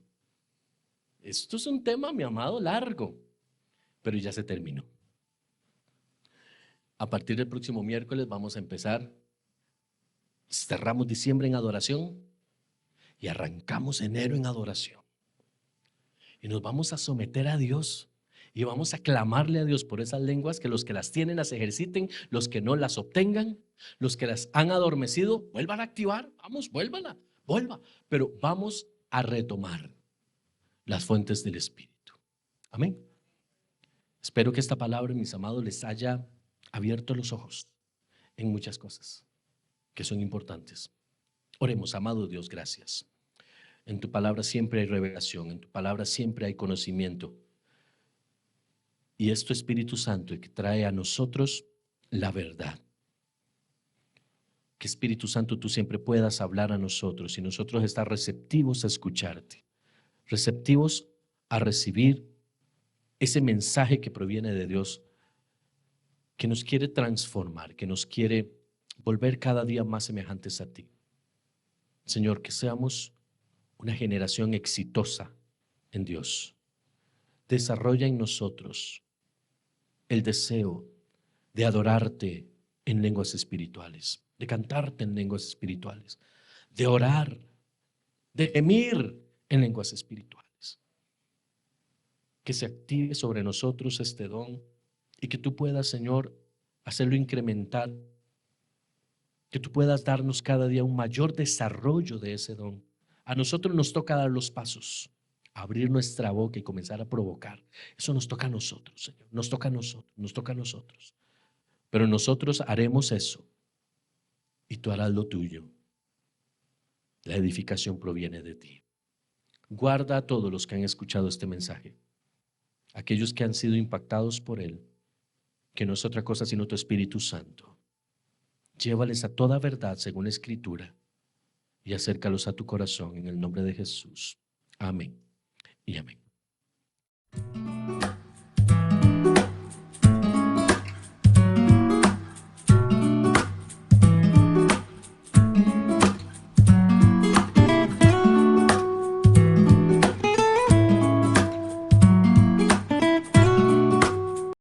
Esto es un tema, mi amado, largo, pero ya se terminó. A partir del próximo miércoles vamos a empezar. Cerramos diciembre en adoración y arrancamos enero en adoración. Y nos vamos a someter a Dios y vamos a clamarle a Dios por esas lenguas, que los que las tienen las ejerciten, los que no las obtengan, los que las han adormecido, vuelvan a activar. Vamos, vuelva. Pero vamos a retomar las fuentes del Espíritu. Amén. Espero que esta palabra, mis amados, les haya abierto los ojos en muchas cosas que son importantes. Oremos. Amado Dios, gracias. En tu palabra siempre hay revelación, en tu palabra siempre hay conocimiento. Y es tu Espíritu Santo el que trae a nosotros la verdad. Que Espíritu Santo, tú siempre puedas hablar a nosotros y nosotros estar receptivos a escucharte, receptivos a recibir ese mensaje que proviene de Dios, que nos quiere transformar, que nos quiere volver cada día más semejantes a ti. Señor, que seamos una generación exitosa en Dios. Desarrolla en nosotros el deseo de adorarte en lenguas espirituales, de cantarte en lenguas espirituales, de orar, de gemir en lenguas espirituales. Que se active sobre nosotros este don y que tú puedas, Señor, hacerlo incrementar, que tú puedas darnos cada día un mayor desarrollo de ese don. A nosotros nos toca dar los pasos, abrir nuestra boca y comenzar a provocar. Eso nos toca a nosotros, Señor, nos toca a nosotros. Pero nosotros haremos eso y tú harás lo tuyo. La edificación proviene de ti. Guarda a todos los que han escuchado este mensaje, aquellos que han sido impactados por él, que no es otra cosa sino tu Espíritu Santo. Llévales a toda verdad según la Escritura y acércalos a tu corazón en el nombre de Jesús. Amén y amén.